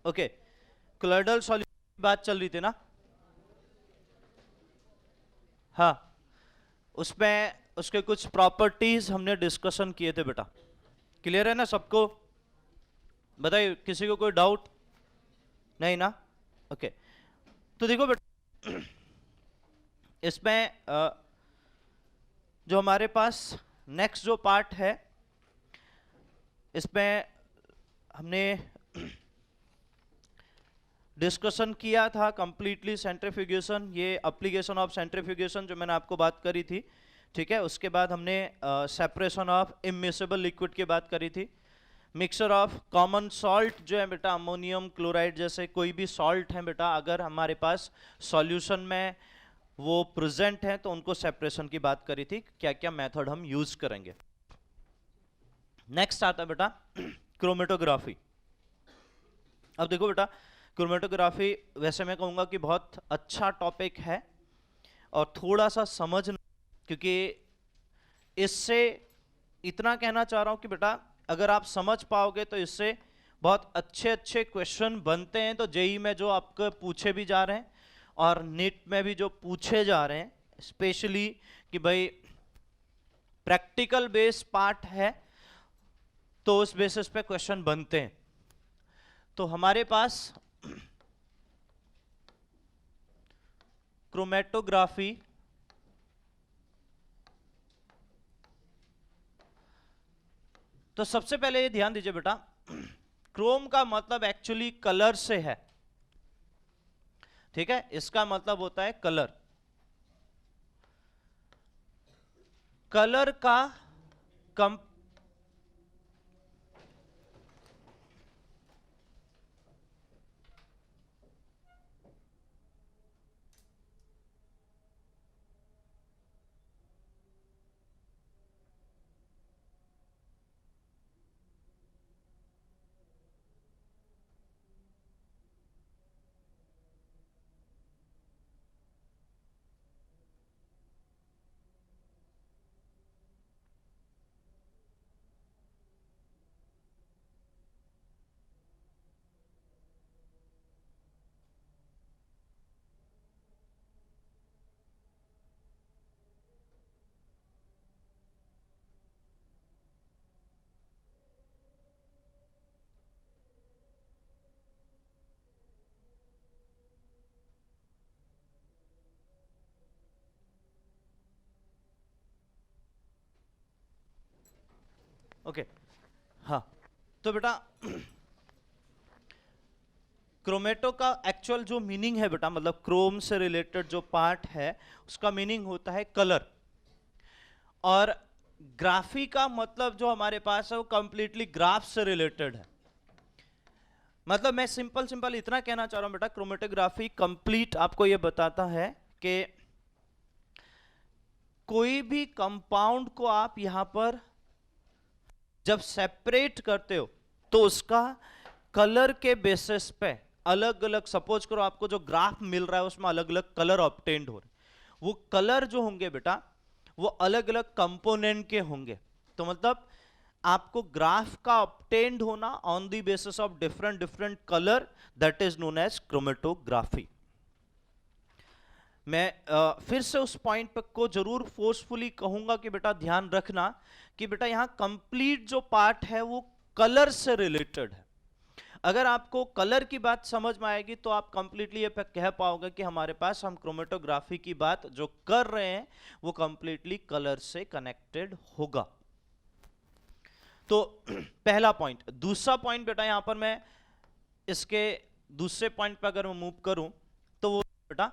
Okay, colloidal solution की बात चल रही थी ना। हाँ, उसमें उसके कुछ प्रॉपर्टीज हमने डिस्कशन किए थे बेटा। क्लियर है ना सबको? बताइए, किसी को कोई डाउट नहीं ना? ओके, तो देखो बेटा, इसमें जो हमारे पास नेक्स्ट जो पार्ट है, इसमें हमने डिस्कशन किया था कंप्लीटली सेंट्रीफ्यूगेशन, ये एप्लीकेशन ऑफ सेंट्रीफ्यूगेशन जो मैंने आपको बात करी थी। ठीक है, उसके बाद हमने सेपरेशन ऑफ इमिसिबल लिक्विड की बात करी थी। मिक्सचर ऑफ कॉमन सॉल्ट जो है बेटा, अमोनियम क्लोराइड जैसे कोई भी सॉल्ट है बेटा, अगर हमारे पास सॉल्यूशन में वो प्रेजेंट है तो उनको सेपरेशन की बात करी थी, क्या क्या मेथड हम यूज करेंगे। नेक्स्ट आता है बेटा क्रोमेटोग्राफी। अब देखो बेटा, क्रोमेटोग्राफी वैसे मैं कहूँगा कि बहुत अच्छा टॉपिक है और थोड़ा सा समझना, क्योंकि इससे इतना कहना चाह रहा हूँ कि बेटा अगर आप समझ पाओगे तो इससे बहुत अच्छे अच्छे क्वेश्चन बनते हैं। तो जेई में जो आपको पूछे भी जा रहे हैं और नीट में भी जो पूछे जा रहे हैं, स्पेशली कि भाई प्रैक्टिकल बेस पार्ट है तो उस बेसिस पे क्वेश्चन बनते हैं। तो हमारे पास क्रोमेटोग्राफी तो सबसे पहले ये ध्यान दीजिए बेटा, क्रोम का मतलब एक्चुअली कलर से है। ठीक है, इसका मतलब होता है कलर। कलर का कम ओके, हाँ, तो बेटा क्रोमेटो का एक्चुअल जो मीनिंग है बेटा, मतलब क्रोम से रिलेटेड जो पार्ट है उसका मीनिंग होता है कलर। और ग्राफी का मतलब जो हमारे पास है वो कंप्लीटली ग्राफ से रिलेटेड है। मतलब मैं सिंपल सिंपल इतना कहना चाह रहा हूं बेटा, क्रोमेटोग्राफी कंप्लीट आपको ये बताता है कि कोई भी कंपाउंड को आप यहां पर जब सेपरेट करते हो तो उसका कलर के बेसिस पे अलग अलग, सपोज करो आपको जो ग्राफ मिल रहा है उसमें अलग अलग कलर ऑब्टेन्ड हो रहे, वो कलर जो होंगे बेटा वो अलग अलग कंपोनेंट के होंगे। तो मतलब आपको ग्राफ का ऑब्टेन्ड होना on the basis of different different colour, that is known as chromatography. मैं फिर से उस पॉइंट पर को जरूर फोर्सफुली कहूंगा कि बेटा ध्यान रखना कि बेटा यहां कंप्लीट जो पार्ट है वो कलर से रिलेटेड है। अगर आपको कलर की बात समझ में आएगी तो आप कंप्लीटली ये कह पाओगे कि हमारे पास हम क्रोमेटोग्राफी की बात जो कर रहे हैं वो कंप्लीटली कलर से कनेक्टेड होगा। तो पहला पॉइंट। दूसरा पॉइंट बेटा यहां पर मैं इसके दूसरे पॉइंट पर अगर मैं मूव करूं तो वो बेटा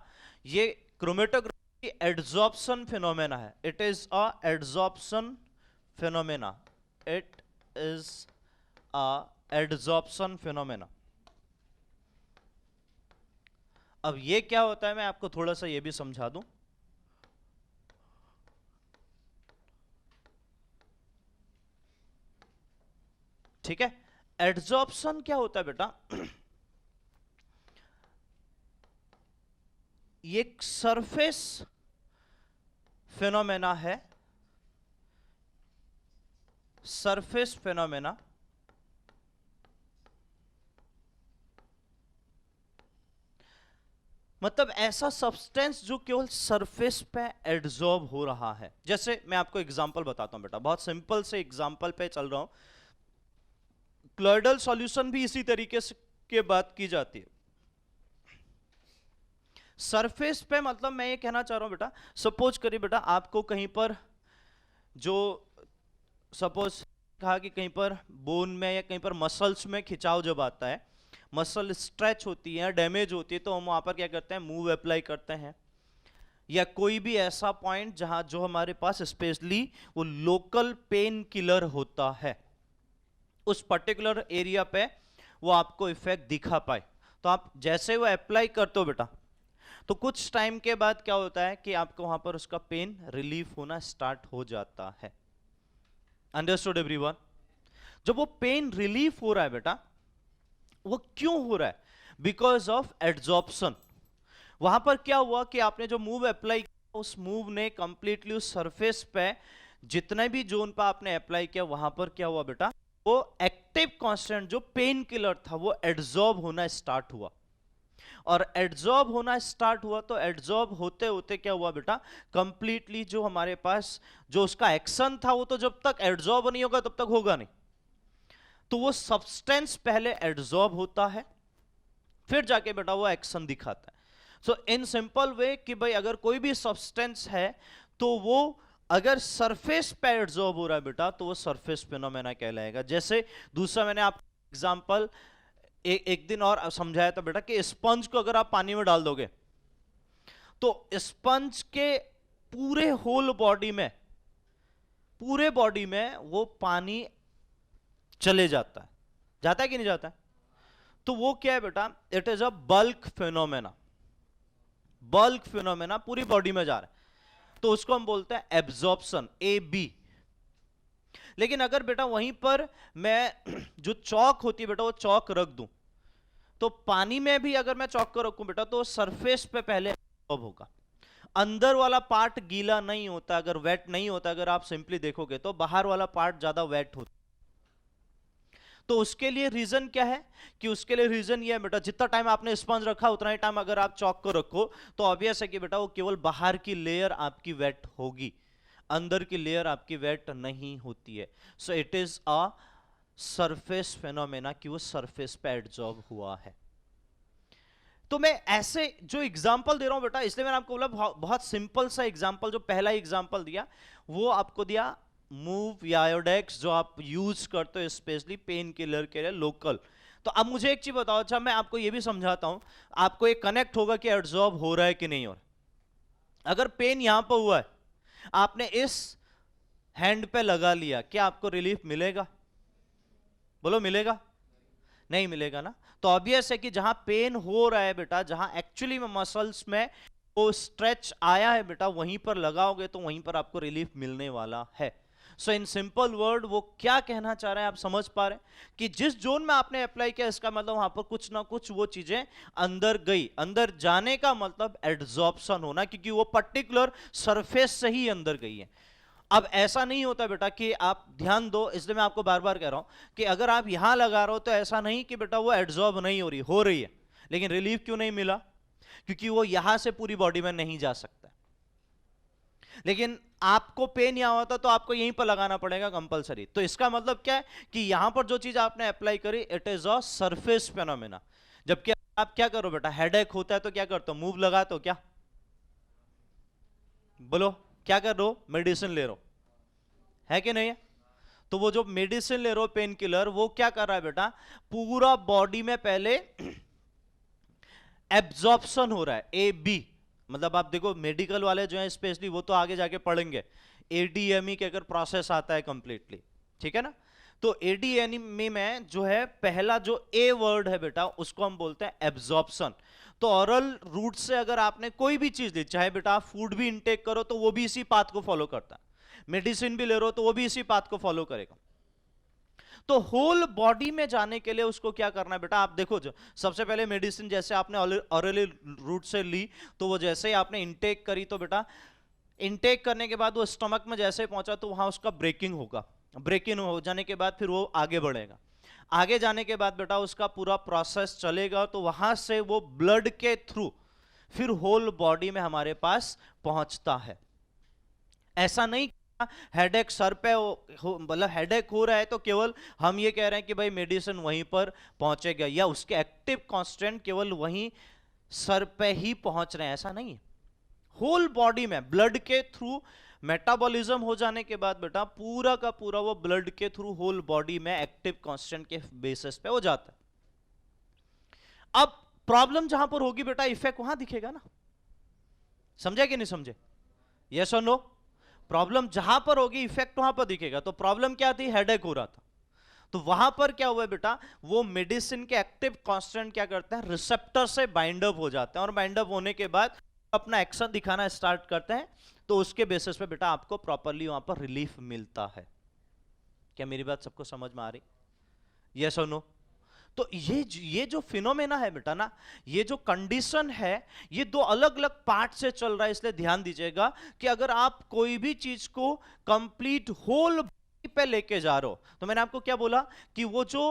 ये क्रोमेटोग्राफी एड्सॉर्प्शन फिनोमेना है। It is a adsorption phenomena. It is a adsorption phenomena. अब ये क्या होता है मैं आपको थोड़ा सा ये भी समझा दूं। ठीक है, एड्सॉर्प्शन क्या होता है बेटा, ये एक सरफेस फिनोमेना है। सरफेस फिनोमेना मतलब ऐसा सब्सटेंस जो केवल सरफेस पे एड्सॉर्ब हो रहा है। जैसे मैं आपको एग्जांपल बताता हूं बेटा, बहुत सिंपल से एग्जांपल पे चल रहा हूं। क्लॉयडल सॉल्यूशन भी इसी तरीके से के बात की जाती है। सरफेस पे मतलब मैं ये कहना चाह रहा हूं बेटा, सपोज करिए बेटा आपको कहीं पर जो सपोज कहा कि कहीं पर बोन में या कहीं पर मसल्स में खिंचाव जब आता है, मसल स्ट्रेच होती है, डैमेज होती है, तो हम वहां पर क्या करते हैं, मूव अप्लाई करते हैं। या कोई भी ऐसा पॉइंट जहां जो हमारे पास स्पेशली वो लोकल पेन किलर होता है, उस पर्टिकुलर एरिया पे वो आपको इफेक्ट दिखा पाए, तो आप जैसे वो अप्लाई करते हो बेटा, तो कुछ टाइम के बाद क्या होता है कि आपको वहां पर उसका पेन रिलीफ होना स्टार्ट हो जाता है। Understood everyone? जब वो पेन रिलीफ हो रहा है बेटा, वो क्यों हो रहा है? Because of adsorption. वहां पर क्या हुआ कि आपने जो मूव अप्लाई किया, उस मूव ने कंप्लीटली उस सरफेस पे जितने भी जोन पर आपने अप्लाई किया, वहां पर क्या हुआ बेटा, वो एक्टिव कांस्टेंट जो पेन किलर था वो एड्सॉर्ब होना स्टार्ट हुआ। और एड्सॉर्ब होना स्टार्ट हुआ तो एड्सॉर्ब होते होते क्या हुआ बेटा, कंप्लीटली जो हमारे पास जो उसका एक्शन था, वो तो जब तक एड्सॉर्ब नहीं होगा तब तक होगा नहीं। तो वो सब्सटेंस पहले एड्सॉर्ब होता है, फिर जाके बेटा वो एक्शन दिखाता है। सो इन सिंपल वे कि भाई अगर कोई भी सब्सटेंस है तो वो अगर सरफेस पे एड्सॉर्ब हो रहा है बेटा, तो वो सरफेस फिनोमेना कहलाएगा। जैसे दूसरा मैंने आपको एग्जांपल एक दिन और समझाया था बेटा कि स्पंज को अगर आप पानी में डाल दोगे तो स्पंज के पूरे होल बॉडी में, पूरे बॉडी में वो पानी चले जाता है कि नहीं जाता है? तो वो क्या है बेटा, it is a bulk phenomena. Bulk phenomena पूरी बॉडी में जा रहा है, तो उसको हम बोलते हैं एब्जॉर्प्शन, AB। लेकिन अगर बेटा वहीं पर मैं जो चौक होती है बेटा, वो चौक रख दूं, तो पानी में भी अगर मैं चौक को रखूं बेटा, तो सरफेस पे पहले एब्जॉर्ब होगा। अंदर वाला पार्ट गीला नहीं होता, अगर वेट नहीं होता, अगर आप सिंपली देखोगे तो बाहर वाला पार्ट ज्यादा वेट होता। तो उसके लिए रीजन क्या है कि उसके लिए रीजन ये है बेटा, जितना टाइम आपने स्पंज रखा उतना ही टाइम अगर आप चौक को रखो तो ऑब्वियस है कि बेटा वो केवल बाहर की लेयर आपकी वेट होगी, अंदर की लेयर आपकी वेट नहीं होती है। So it is a surface phenomena कि वो सरफेस पे एड्सॉर्ब हुआ है। तो मैं ऐसे जो एग्जांपल दे रहा हूं बेटा, इसलिए मैंने आपको बोला बहुत सिंपल सा एग्जांपल, जो पहला एग्जांपल दिया वो आपको दिया मूव या आयोडेक्स, जो आप यूज करते हो स्पेशली पेन किलर के लिए लोकल। तो अब मुझे एक चीज बताओ, अच्छा मैं आपको ये भी समझाता हूं, आपको एक कनेक्ट होगा कि एड्सॉर्ब हो रहा है कि नहीं हो रहा। अगर पेन यहां पर हुआ है, आपने इस हैंड पे लगा लिया, क्या आपको रिलीफ मिलेगा? बोलो मिलेगा? नहीं मिलेगा ना। तो ऑब्वियस है कि जहां पेन हो रहा है बेटा, जहां एक्चुअली में मसल्स में वो स्ट्रेच आया है बेटा, वहीं पर लगाओगे तो वहीं पर आपको रिलीफ मिलने वाला है। सो इन सिंपल वर्ड वो क्या कहना चाह रहे हैं, आप समझ पा रहे हैं कि जिस जोन में आपने अप्लाई किया, इसका मतलब वहां पर कुछ ना कुछ वो चीजें अंदर गई। अंदर जाने का मतलब एड्सॉर्प्शन होना, क्योंकि वो पर्टिकुलर सरफेस से ही अंदर गई है। अब ऐसा नहीं होता बेटा कि आप ध्यान दो, इसलिए मैं आपको बार बार कह रहा हूं कि अगर आप यहां लगा रहे हो तो ऐसा नहीं कि बेटा वो एड्सॉर्ब नहीं हो रही है, लेकिन रिलीफ क्यों नहीं मिला? क्योंकि वो यहां से पूरी बॉडी में नहीं जा सकता। लेकिन आपको पेन यहां होता तो आपको यहीं पर लगाना पड़ेगा कंपलसरी। तो इसका मतलब क्या है कि यहां पर जो चीज आपने अप्लाई करी, it is a surface phenomena. जबकि आप क्या करो बेटा, हेडेक होता है तो क्या करते हो, मूव लगाते हो क्या? बोलो क्या कर रहे हो, मेडिसिन ले रहे हो, है कि नहीं है? तो वो जो मेडिसिन ले रहे हो पेन किलर, वो क्या कर रहा है बेटा, पूरा बॉडी में पहले एब्जॉर्प्शन हो रहा है, AB। मतलब आप देखो मेडिकल वाले जो है स्पेशली, वो तो आगे जाके पढ़ेंगे, ADME के अगर प्रोसेस आता है कंप्लीटली, ठीक है ना। तो ADME में जो है पहला जो A वर्ड है बेटा, उसको हम बोलते हैं एब्जॉर्प्शन। तो ऑरल रूट से अगर आपने कोई भी चीज ली, चाहे बेटा आप फूड भी इनटेक करो तो वो भी इसी पाथ को फॉलो करता है, मेडिसिन भी ले रहे हो तो वो भी इसी पाथ को फॉलो करेगा। तो होल बॉडी में जाने के लिए उसको क्या करना है बेटा, आप देखो, जो सबसे पहले मेडिसिन जैसे आपने ऑरली रूट से ली, तो वो जैसे ही आपने इनटेक करी, तो बेटा इनटेक करने के बाद वो स्टमक में जैसे पहुंचा तो वहां उसका ब्रेकिंग होगा। ब्रेकिंग हो जाने के बाद फिर वो आगे बढ़ेगा। आगे जाने के बाद बेटा उसका पूरा प्रोसेस चलेगा, तो वहां से वो ब्लड के थ्रू फिर होल बॉडी में हमारे पास पहुंचता है। ऐसा नहीं हेडेक सर पे मतलब हेडेक हो रहा है तो केवल हम ये कह रहे हैं कि भाई मेडिसिन वहीं पर पहुंचेगा या उसके एक्टिव कांस्टेंट केवल वहीं सर पे ही पहुंच रहे हैं, ऐसा नहीं है। होल बॉडी में ब्लड के थ्रू मेटाबॉलिज्म हो जाने के बाद बेटा पूरा का पूरा वो ब्लड के थ्रू होल बॉडी में एक्टिव कांस्टेंट के बेसिस पे हो जाता है। अब प्रॉब्लम जहां पर होगी बेटा इफेक्ट वहां दिखेगा ना, समझे कि नहीं समझे? यस और नो? प्रॉब्लम जहां पर होगी इफेक्ट वहां पर दिखेगा। तो प्रॉब्लम क्या थी? हेडेक हो रहा था, तो वहां पर क्या हुआ बेटा, वो मेडिसिन के एक्टिव कांस्टेंट क्या करते हैं, रिसेप्टर से बाइंड अप हो जाते हैं और बाइंड अप होने के बाद अपना एक्शन दिखाना स्टार्ट करते हैं, तो उसके बेसिस पे बेटा आपको प्रॉपर्ली वहां पर रिलीफ मिलता है। क्या मेरी बात सबको समझ में आ रही? यस और नो? तो ये जो फिनोमेना है बेटा ना, ये जो कंडीशन है, ये दो अलग अलग पार्ट से चल रहा है। इसलिए ध्यान दीजिएगा कि अगर आप कोई भी चीज को कंप्लीट होल बॉडी पे लेके जा रहे हो, तो मैंने आपको क्या बोला कि वो जो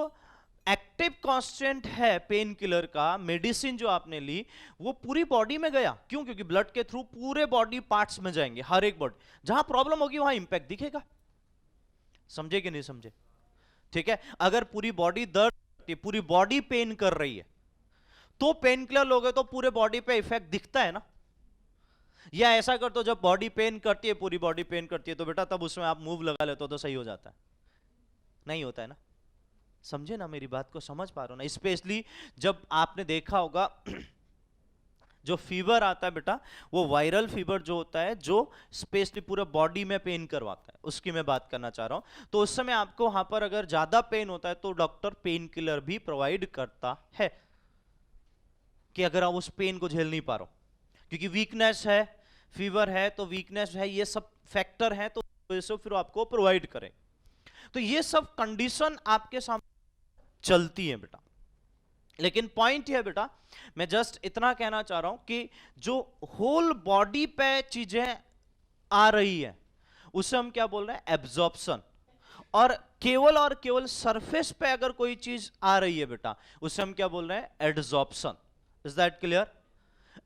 एक्टिव कांस्टेंट है पेन किलर का, मेडिसिन जो आपने ली, वो पूरी बॉडी में गया। क्यों? क्योंकि ब्लड के थ्रू पूरे बॉडी पार्ट्स में जाएंगे, हर एक बॉडी। जहां प्रॉब्लम होगी वहां इंपैक्ट दिखेगा। समझे कि नहीं समझे? ठीक है, अगर पूरी बॉडी दर्द, पूरी बॉडी पेन कर रही है, तो पेन किलर लोगे तो पूरे बॉडी पे इफेक्ट दिखता है ना। या ऐसा कर तो जब बॉडी पेन करती है, पूरी बॉडी पेन करती है, तो बेटा तब उसमें आप मूव लगा लेते हो तो सही हो जाता है? नहीं होता है ना। समझे ना मेरी बात को? समझ पा रहे हो ना? स्पेशली जब आपने देखा होगा जो फीवर आता है बेटा, वो वायरल फीवर जो होता है, जो स्पेशली पूरा बॉडी में पेन करवाता है, उसकी मैं बात करना चाह रहा हूं। तो उस समय आपको वहां पर अगर ज्यादा पेन होता है तो डॉक्टर पेन किलर भी प्रोवाइड करता है, कि अगर आप उस पेन को झेल नहीं पा रहे हो, क्योंकि वीकनेस है, फीवर है, तो वीकनेस है, ये सब फैक्टर है, तो वैसे फिर आपको प्रोवाइड करें। तो ये सब कंडीशन आपके सामने चलती है बेटा। लेकिन पॉइंट है बेटा, मैं जस्ट इतना कहना चाह रहा हूं कि जो होल बॉडी पे चीजें आ रही है उसे हम क्या बोल रहे हैं? एब्जॉर्प्शन। और केवल सरफेस पे अगर कोई चीज आ रही है बेटा, उसे हम क्या बोल रहे हैं? Adsorption. Is that clear?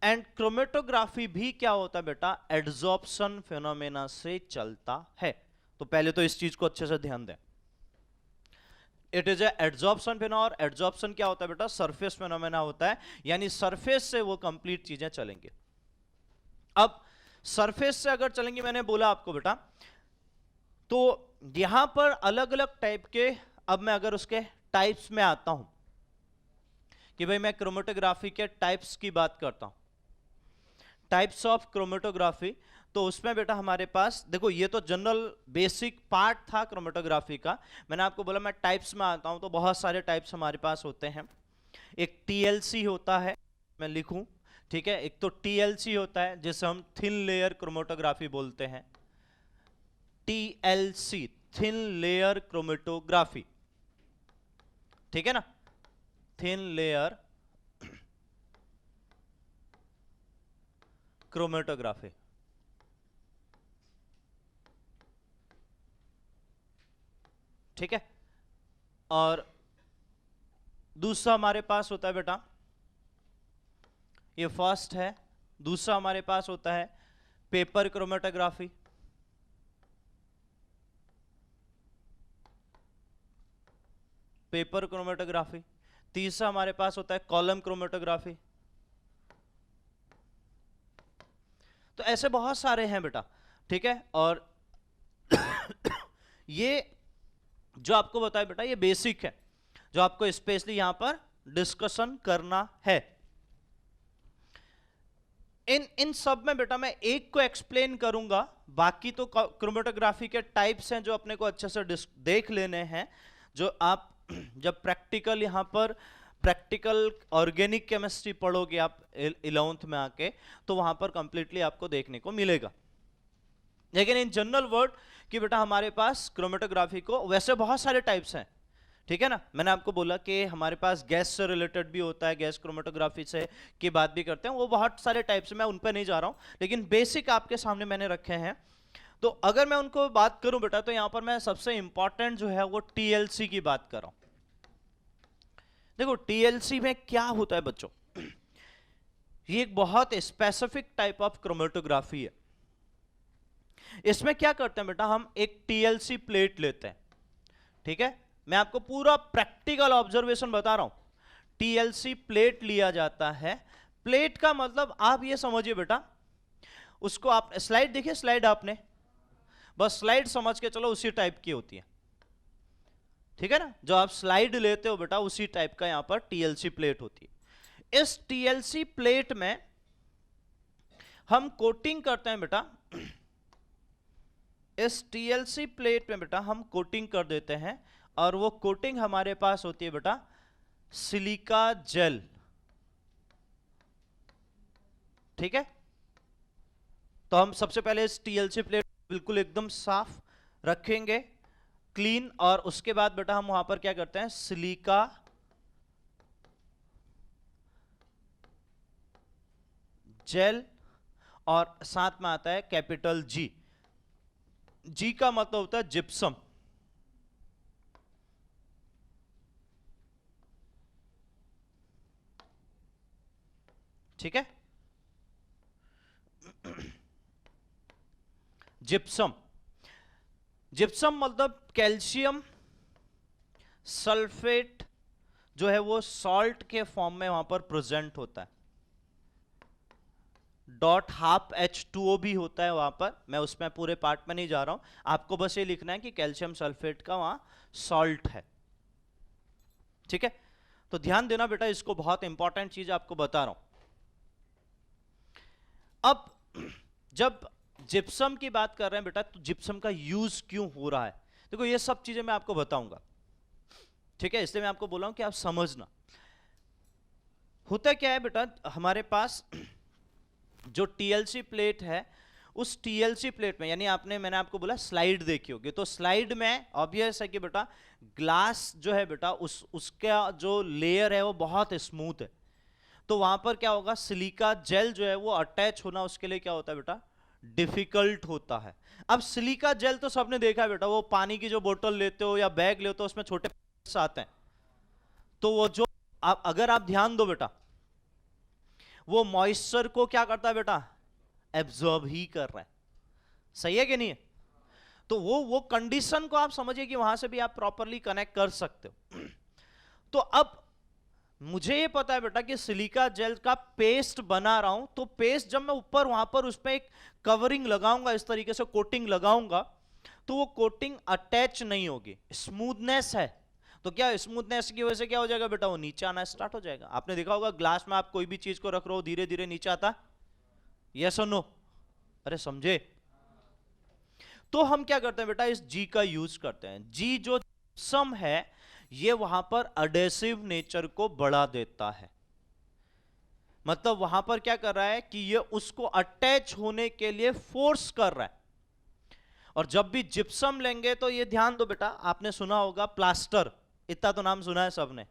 And chromatography भी क्या होता है बेटा? एडजॉर्प्शन फिनोमेना से चलता है। तो पहले तो इस चीज को अच्छे से ध्यान दें। It is adsorption phenomena. और एडजॉर्प्शन क्या होता है बेटा? सरफेस फिनोमेना होता है, यानी सरफेस से वो कंप्लीट चीजें चलेंगे। अब सरफेस से अगर चलेंगे, मैंने बोला आपको बेटा, तो यहां पर अलग अलग टाइप के, अब मैं अगर उसके टाइप्स में आता हूं कि भाई मैं क्रोमेटोग्राफी के टाइप्स की बात करता हूं, टाइप्स ऑफ क्रोमेटोग्राफी, तो उसमें बेटा हमारे पास देखो, ये तो जनरल बेसिक पार्ट था क्रोमेटोग्राफी का। मैंने आपको बोला मैं टाइप्स में आता हूं, तो बहुत सारे टाइप्स हमारे पास होते हैं। एक टीएलसी होता है, मैं लिखूं, ठीक है? एक तो टीएलसी होता है जिसे हम थिन लेयर क्रोमेटोग्राफी बोलते हैं। टीएलसी, थिन लेयर क्रोमेटोग्राफी, ठीक है ना? थिन लेयर क्रोमेटोग्राफी, ठीक है? और दूसरा हमारे पास होता है बेटा, ये फर्स्ट है। दूसरा हमारे पास होता है पेपर क्रोमेटोग्राफी, पेपर क्रोमेटोग्राफी। तीसरा हमारे पास होता है कॉलम क्रोमेटोग्राफी। तो ऐसे बहुत सारे हैं बेटा, ठीक है? और ये जो आपको बताया बेटा, ये बेसिक है जो आपको स्पेशली यहां पर डिस्कशन करना है। इन सब में बेटा मैं एक को एक्सप्लेन करूंगा, बाकी तो क्रोमेटोग्राफी के टाइप्स हैं जो अपने को अच्छे से देख लेने हैं, जो आप जब प्रैक्टिकल यहां पर प्रैक्टिकल ऑर्गेनिक केमिस्ट्री पढ़ोगे आप 11th में आके, तो वहां पर कंप्लीटली आपको देखने को मिलेगा। लेकिन इन जनरल वर्ड कि बेटा हमारे पास क्रोमेटोग्राफी को वैसे बहुत सारे टाइप्स हैं, ठीक है ना? मैंने आपको बोला कि हमारे पास गैस से रिलेटेड भी होता है, गैस क्रोमेटोग्राफी से की बात भी करते हैं, वो बहुत सारे टाइप्स हैं, मैं उन पर नहीं जा रहा हूं, लेकिन बेसिक आपके सामने मैंने रखे हैं। तो अगर मैं उनको बात करूं बेटा, तो यहां पर मैं सबसे इंपॉर्टेंट जो है वो टीएलसी की बात कर रहा हूं। देखो टीएलसी में क्या होता है बच्चों, ये एक बहुत स्पेसिफिक टाइप ऑफ क्रोमेटोग्राफी है। इसमें क्या करते हैं बेटा, हम एक टीएलसी प्लेट लेते हैं, ठीक है, मैं आपको पूरा प्रैक्टिकल ऑब्जर्वेशन बता रहा हूं। टीएलसी प्लेट लिया जाता है। प्लेट का मतलब आप ये समझिए बेटा, उसको आप स्लाइड देखिए, स्लाइड आपने बस स्लाइड समझ के चलो, उसी टाइप की होती है, ठीक है ना, जो आप स्लाइड लेते हो बेटा उसी टाइप का यहां पर टीएलसी प्लेट होती है। इस टीएलसी प्लेट में हम कोटिंग करते हैं बेटा, इस टीएलसी प्लेट में बेटा हम कोटिंग कर देते हैं, और वो कोटिंग हमारे पास होती है बेटा सिलिका जेल, ठीक है। तो हम सबसे पहले इस टीएलसी प्लेट बिल्कुल एकदम साफ रखेंगे, क्लीन, और उसके बाद बेटा हम वहां पर क्या करते हैं, सिलिका जेल, और साथ में आता है कैपिटल जी। जी का मतलब होता है जिप्सम, ठीक है। जिप्सम, जिप्सम मतलब कैल्शियम सल्फेट जो है वो सॉल्ट के फॉर्म में वहां पर प्रेजेंट होता है। .12H2O भी होता है वहां पर, मैं उसमें पूरे पार्ट में नहीं जा रहा हूं, आपको बस ये लिखना है कि कैल्शियम सल्फेट का वहां सॉल्ट है, ठीक है। तो ध्यान देना बेटा, इसको बहुत इंपॉर्टेंट चीज आपको बता रहा हूं। अब जब जिप्सम की बात कर रहे हैं बेटा, तो जिप्सम का यूज क्यों हो रहा है, देखो ये सब चीजें मैं आपको बताऊंगा, ठीक है, इसलिए मैं आपको बोल रहा हूं कि आप समझना। होता क्या है बेटा, हमारे पास जो टीएलसी प्लेट है, उस टीएलसी प्लेट में, यानी मैंने आपको बोला स्लाइड देखी होगी, तो स्लाइड में ऑब्वियस है कि बेटा ग्लास जो है बेटा उसका जो लेयर है वो बहुत स्मूथ है, तो वहां पर क्या होगा, सिलिका जेल जो है वो अटैच होना उसके लिए क्या होता है बेटा, डिफिकल्ट होता है। अब सिलिका जेल तो सबने देखा है बेटा, वो पानी की जो बोतल लेते हो या बैग लेते हो उसमें छोटे आते हैं, तो वो जो अगर आप ध्यान दो बेटा, वो मॉइस्चर को क्या करता है बेटा, एब्जॉर्ब ही कर रहा है, सही है कि नहीं है। तो वो कंडीशन को आप समझिए कि वहां से भी आप प्रॉपरली कनेक्ट कर सकते हो। तो अब मुझे ये पता है बेटा कि सिलिका जेल का पेस्ट बना रहा हूं, तो पेस्ट जब मैं ऊपर वहां पर उस पर एक कवरिंग लगाऊंगा, इस तरीके से कोटिंग लगाऊंगा, तो वो कोटिंग अटैच नहीं होगी, स्मूथनेस है, तो क्या स्मूथनेस की वजह से क्या हो जाएगा बेटा, वो नीचे आना स्टार्ट हो जाएगा। आपने देखा होगा ग्लास में आप कोई भी चीज को रख रहे हो, धीरे धीरे नीचे आता, यस और नो, अरे समझे। तो हम क्या करते हैं बेटा, इस जी का यूज करते हैं। जी जो जिप्सम है ये वहां पर अडेसिव नेचर को बढ़ा देता है, मतलब वहां पर क्या कर रहा है कि ये उसको अटैच होने के लिए फोर्स कर रहा है। और जब भी जिप्सम लेंगे तो ये ध्यान दो बेटा, आपने सुना होगा प्लास्टर, इतना तो नाम सुना है सबने,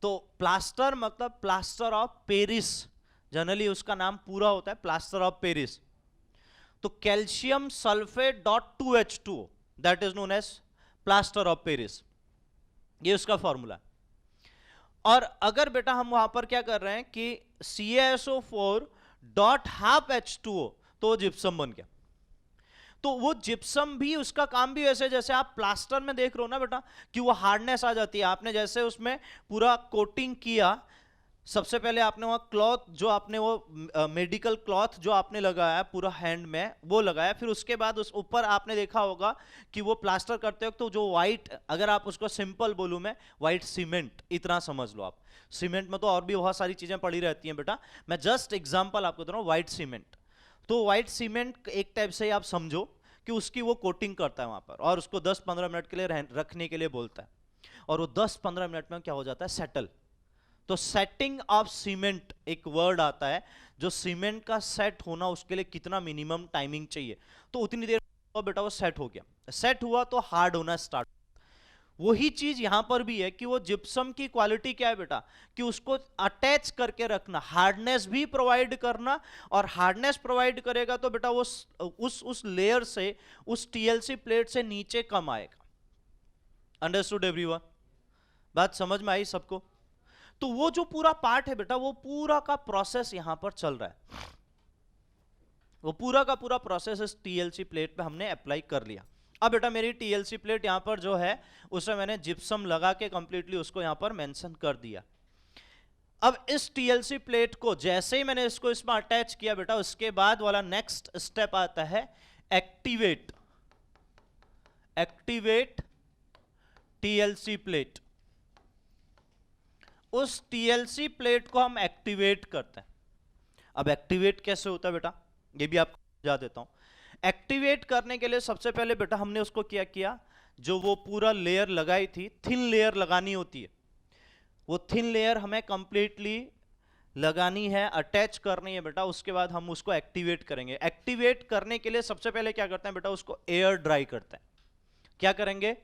तो प्लास्टर मतलब प्लास्टर ऑफ पेरिस, जनरली उसका नाम पूरा होता है प्लास्टर ऑफ पेरिस। तो calcium sulphate .2H2O that is known as plaster of Paris, ये उसका फॉर्मूला है। और अगर बेटा हम वहां पर क्या कर रहे हैं कि CaSO4 .12H2O, तो जिप्सम बन गया। तो वो जिप्सम भी, उसका काम भी वैसे जैसे आप प्लास्टर में देख रहे हो ना बेटा कि वो हार्डनेस आ जाती है, आपने जैसे उसमें पूरा कोटिंग किया, सबसे पहले आपने वहां क्लॉथ जो आपने वो मेडिकल क्लॉथ जो आपने लगाया पूरा हैंड में वो लगाया, फिर उसके बाद उस ऊपर आपने देखा होगा कि वो प्लास्टर करते वक्त तो जो वाइट, अगर आप उसको सिंपल बोलूं मैं, वाइट सीमेंट इतना समझ लो आप, सीमेंट में तो और भी बहुत सारी चीजें पड़ी रहती हैं बेटा, मैं जस्ट एग्जांपल आपको दे रहा हूं, वाइट सीमेंट। तो वाइट सीमेंट एक टाइप से आप समझो कि उसकी वो कोटिंग करता है वहां पर, और उसको 10-15 मिनट के लिए रखने के लिए बोलता है, और वो 10-15 मिनट में क्या हो जाता है, सेटल। तो सेटिंग ऑफ सीमेंट एक वर्ड आता है, जो सीमेंट का सेट होना उसके लिए कितना मिनिमम टाइमिंग चाहिए, तो उतनी देर बेटा वो सेट हो गया, सेट हुआ तो हार्ड होना स्टार्ट। वही चीज यहां पर भी है कि वो जिप्सम की क्वालिटी क्या है बेटा, कि उसको अटैच करके रखना, हार्डनेस भी प्रोवाइड करना, और हार्डनेस प्रोवाइड करेगा तो बेटा वो उस लेयर से, उस टीएलसी प्लेट से नीचे कम आएगा। अंडरस्टूड एवरीवन, बात समझ में आई सबको। तो वो जो पूरा पार्ट है बेटा, वो पूरा का प्रोसेस यहां पर चल रहा है, वो पूरा का पूरा प्रोसेस इस टीएलसी प्लेट पे हमने अप्लाई कर लिया। अब बेटा मेरी टीएलसी प्लेट यहां पर जो है उसे मैंने जिप्सम लगा के कंप्लीटली उसको यहां पर मेंशन कर दिया। अब इस टीएलसी प्लेट को जैसे ही मैंने इसको इसमें अटैच किया बेटा, उसके बाद वाला नेक्स्ट स्टेप आता है एक्टिवेट टीएलसी प्लेट। उस टीएलसी प्लेट को हम एक्टिवेट करते हैं। अब एक्टिवेट कैसे होता है बेटा, ये भी आपको समझा देता हूं। एक्टिवेट करने के लिए सबसे पहले बेटा हमने उसको क्या किया, जो वो पूरा लेयर लगाई थी, थिन लेयर लगानी होती है, वो थिन लेयर हमें कंप्लीटली लगानी है, अटैच करनी है बेटा। उसके बाद हम उसको एक्टिवेट करेंगे। एक्टिवेट करने के लिए सबसे पहले क्या करते हैं बेटा, उसको एयर ड्राई करते हैं। क्या करेंगे,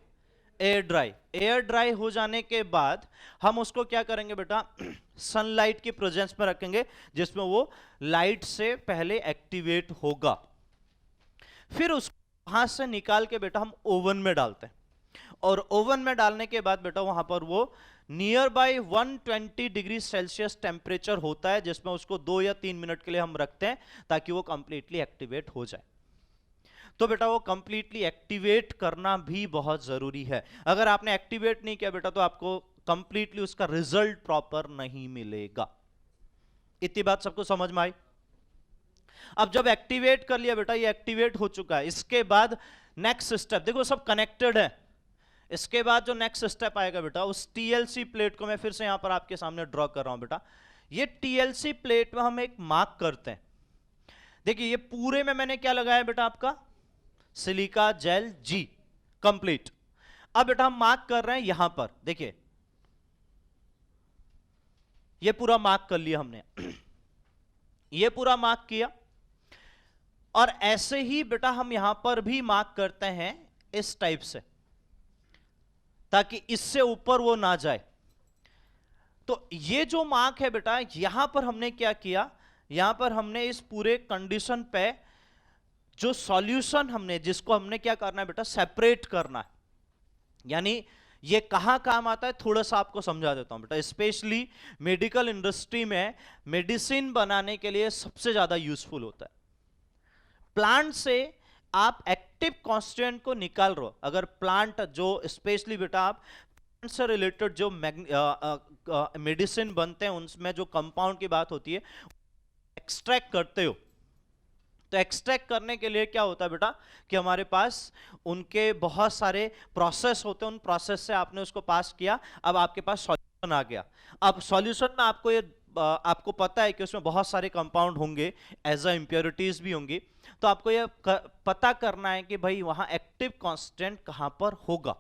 एयर ड्राई। एयर ड्राई हो जाने के बाद हम उसको क्या करेंगे बेटा, सनलाइट की प्रेजेंस में रखेंगे, जिसमें वो लाइट से पहले एक्टिवेट होगा। फिर उसको वहां से निकाल के बेटा हम ओवन में डालते हैं, और ओवन में डालने के बाद बेटा वहां पर वो near by 120 degree Celsius temperature होता है, जिसमें उसको 2 या 3 मिनट के लिए हम रखते हैं ताकि वो कंप्लीटली एक्टिवेट हो जाए। तो बेटा वो कंप्लीटली एक्टिवेट करना भी बहुत जरूरी है। अगर आपने एक्टिवेट नहीं किया बेटा तो आपको कंप्लीटली उसका रिजल्ट प्रॉपर नहीं मिलेगा। इतनी बात सबको समझ में आई। अब जब एक्टिवेट कर लिया बेटा, ये एक्टिवेट हो चुका है, इसके बाद नेक्स्ट स्टेप देखो, सब कनेक्टेड है। इसके बाद जो नेक्स्ट स्टेप आएगा बेटा, उस टीएलसी प्लेट को मैं फिर से यहां पर आपके सामने ड्रॉ कर रहा हूं बेटा। ये टीएलसी प्लेट में हम एक मार्क करते हैं। देखिए ये पूरे में मैंने क्या लगाया बेटा, आपका सिलिका जेल जी कंप्लीट। अब बेटा हम मार्क कर रहे हैं यहां पर, देखिए ये पूरा मार्क कर लिया हमने, ये पूरा मार्क किया। और ऐसे ही बेटा हम यहां पर भी मार्क करते हैं इस टाइप से, ताकि इससे ऊपर वो ना जाए। तो ये जो मार्क है बेटा, यहां पर हमने क्या किया, यहां पर हमने इस पूरे कंडीशन पे जो सॉल्यूशन हमने, जिसको हमने क्या करना है बेटा, सेपरेट करना है। यानी ये कहां काम आता है, थोड़ा सा आपको समझा देता हूं बेटा। स्पेशली मेडिकल इंडस्ट्री में मेडिसिन बनाने के लिए सबसे ज्यादा यूजफुल होता है। प्लांट से आप एक्टिव कांस्टेंट को निकाल रहे हो। अगर प्लांट जो स्पेशली बेटा आप प्लांट से रिलेटेड जो मेडिसिन बनते हैं, उनमें जो कंपाउंड की बात होती है, एक्सट्रैक्ट करते हो, तो एक्सट्रैक्ट करने के लिए क्या होता है बेटा, कि हमारे पास उनके बहुत सारे प्रोसेस होते हैं। उन प्रोसेस से आपने उसको पास किया, अब आपके पास सॉल्यूशन आ गया। अब सॉल्यूशन में आपको ये आपको पता है कि उसमें बहुत सारे कंपाउंड होंगे, एज अ इंप्योरिटीज भी होंगी। तो आपको ये पता करना है कि भाई वहां एक्टिव कांस्टेंट कहां पर होगा।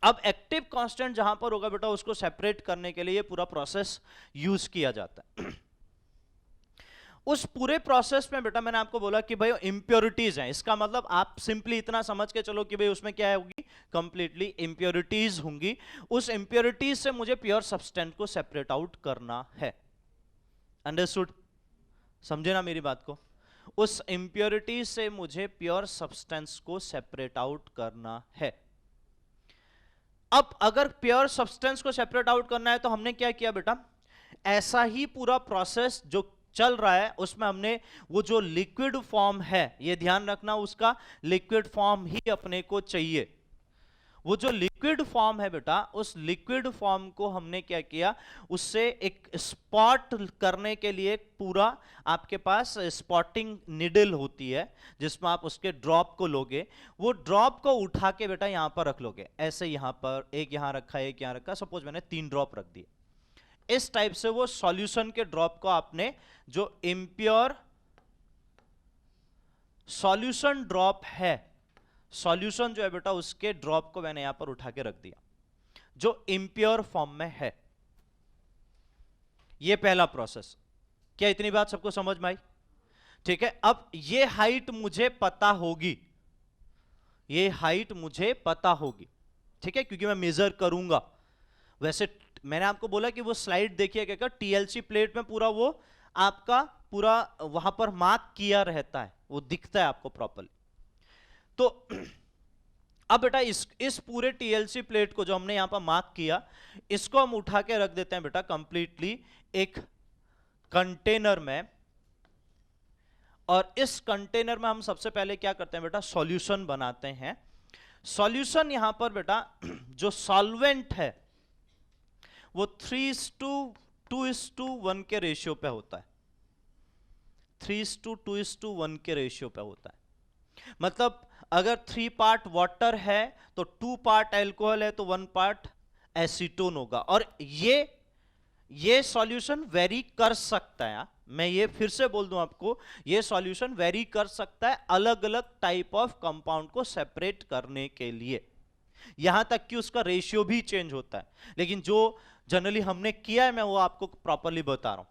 अब एक्टिव कांस्टेंट जहां पर होगा बेटा, उसको सेपरेट करने के लिए ये पूरा प्रोसेस यूज किया जाता है। उस पूरे प्रोसेस में बेटा मैंने आपको बोला कि भाई इंप्योरिटीज हैं। इसका मतलब आप सिंपली इतना समझ के चलो कि भाई उसमें क्या होगी, कंप्लीटली इंप्योरिटीज होंगी। उस इंप्योरिटीज से मुझे प्योर सब्सटेंस को सेपरेट आउट करना है। अंडरस्टूड, समझे ना मेरी बात को। उस इंप्योरिटीज से मुझे प्योर सब्सटेंस को सेपरेट आउट करना है। अब अगर प्योर सब्सटेंस को सेपरेट आउट करना है तो हमने क्या किया बेटा, ऐसा ही पूरा प्रोसेस जो चल रहा है उसमें हमने वो जो लिक्विड फॉर्म है, ये ध्यान रखना, उसका लिक्विड फॉर्म ही अपने को चाहिए। वो जो लिक्विड फॉर्म है बेटा, उस लिक्विड फॉर्म को हमने क्या किया, उससे एक स्पॉट करने के लिए पूरा आपके पास स्पॉटिंग निडल होती है, जिसमें आप उसके ड्रॉप को लोगे। वो ड्रॉप को उठा के बेटा यहां पर रख लोगे, ऐसे यहां पर एक यहां रखा, एक यहां रखा। सपोज मैंने 3 ड्रॉप रख दिए। इस टाइप से वो सॉल्यूशन के ड्रॉप को आपने, जो इंप्योर सॉल्यूशन ड्रॉप है, सॉल्यूशन जो है बेटा, उसके ड्रॉप को मैंने यहां पर उठा के रख दिया, जो इंप्योर फॉर्म में है। ये पहला प्रोसेस। क्या इतनी बात सबको समझ में आई? ठीक है। अब ये हाइट मुझे पता होगी, ये हाइट मुझे पता होगी, ठीक है, क्योंकि मैं मेजर करूंगा। वैसे मैंने आपको बोला कि वो स्लाइड देखिए, क्या टीएलसी प्लेट में पूरा वो आपका पूरा वहां पर मार्क किया रहता है, वो दिखता है आपको प्रॉपर्ली। तो अब बेटा इस पूरे टीएलसी प्लेट को जो हमने यहां पर मार्क किया, इसको हम उठा के रख देते हैं बेटा कंप्लीटली एक कंटेनर में, और इस कंटेनर में हम सबसे पहले क्या करते हैं बेटा, सॉल्यूशन बनाते हैं। सॉल्यूशन यहां पर बेटा जो सॉल्वेंट है वो 3:2:1 के रेशियो पे होता है, 3:2:1 के रेशियो पे होता है। मतलब अगर 3 पार्ट वाटर है तो 2 पार्ट एल्कोहल है तो 1 पार्ट एसीटोन होगा। और ये सॉल्यूशन वेरी कर सकता है, मैं ये फिर से बोल दूं आपको, ये सॉल्यूशन वेरी कर सकता है अलग अलग टाइप ऑफ कंपाउंड को सेपरेट करने के लिए, यहां तक कि उसका रेशियो भी चेंज होता है। लेकिन जो जनरली हमने किया है मैं वो आपको प्रॉपर्ली बता रहा हूं।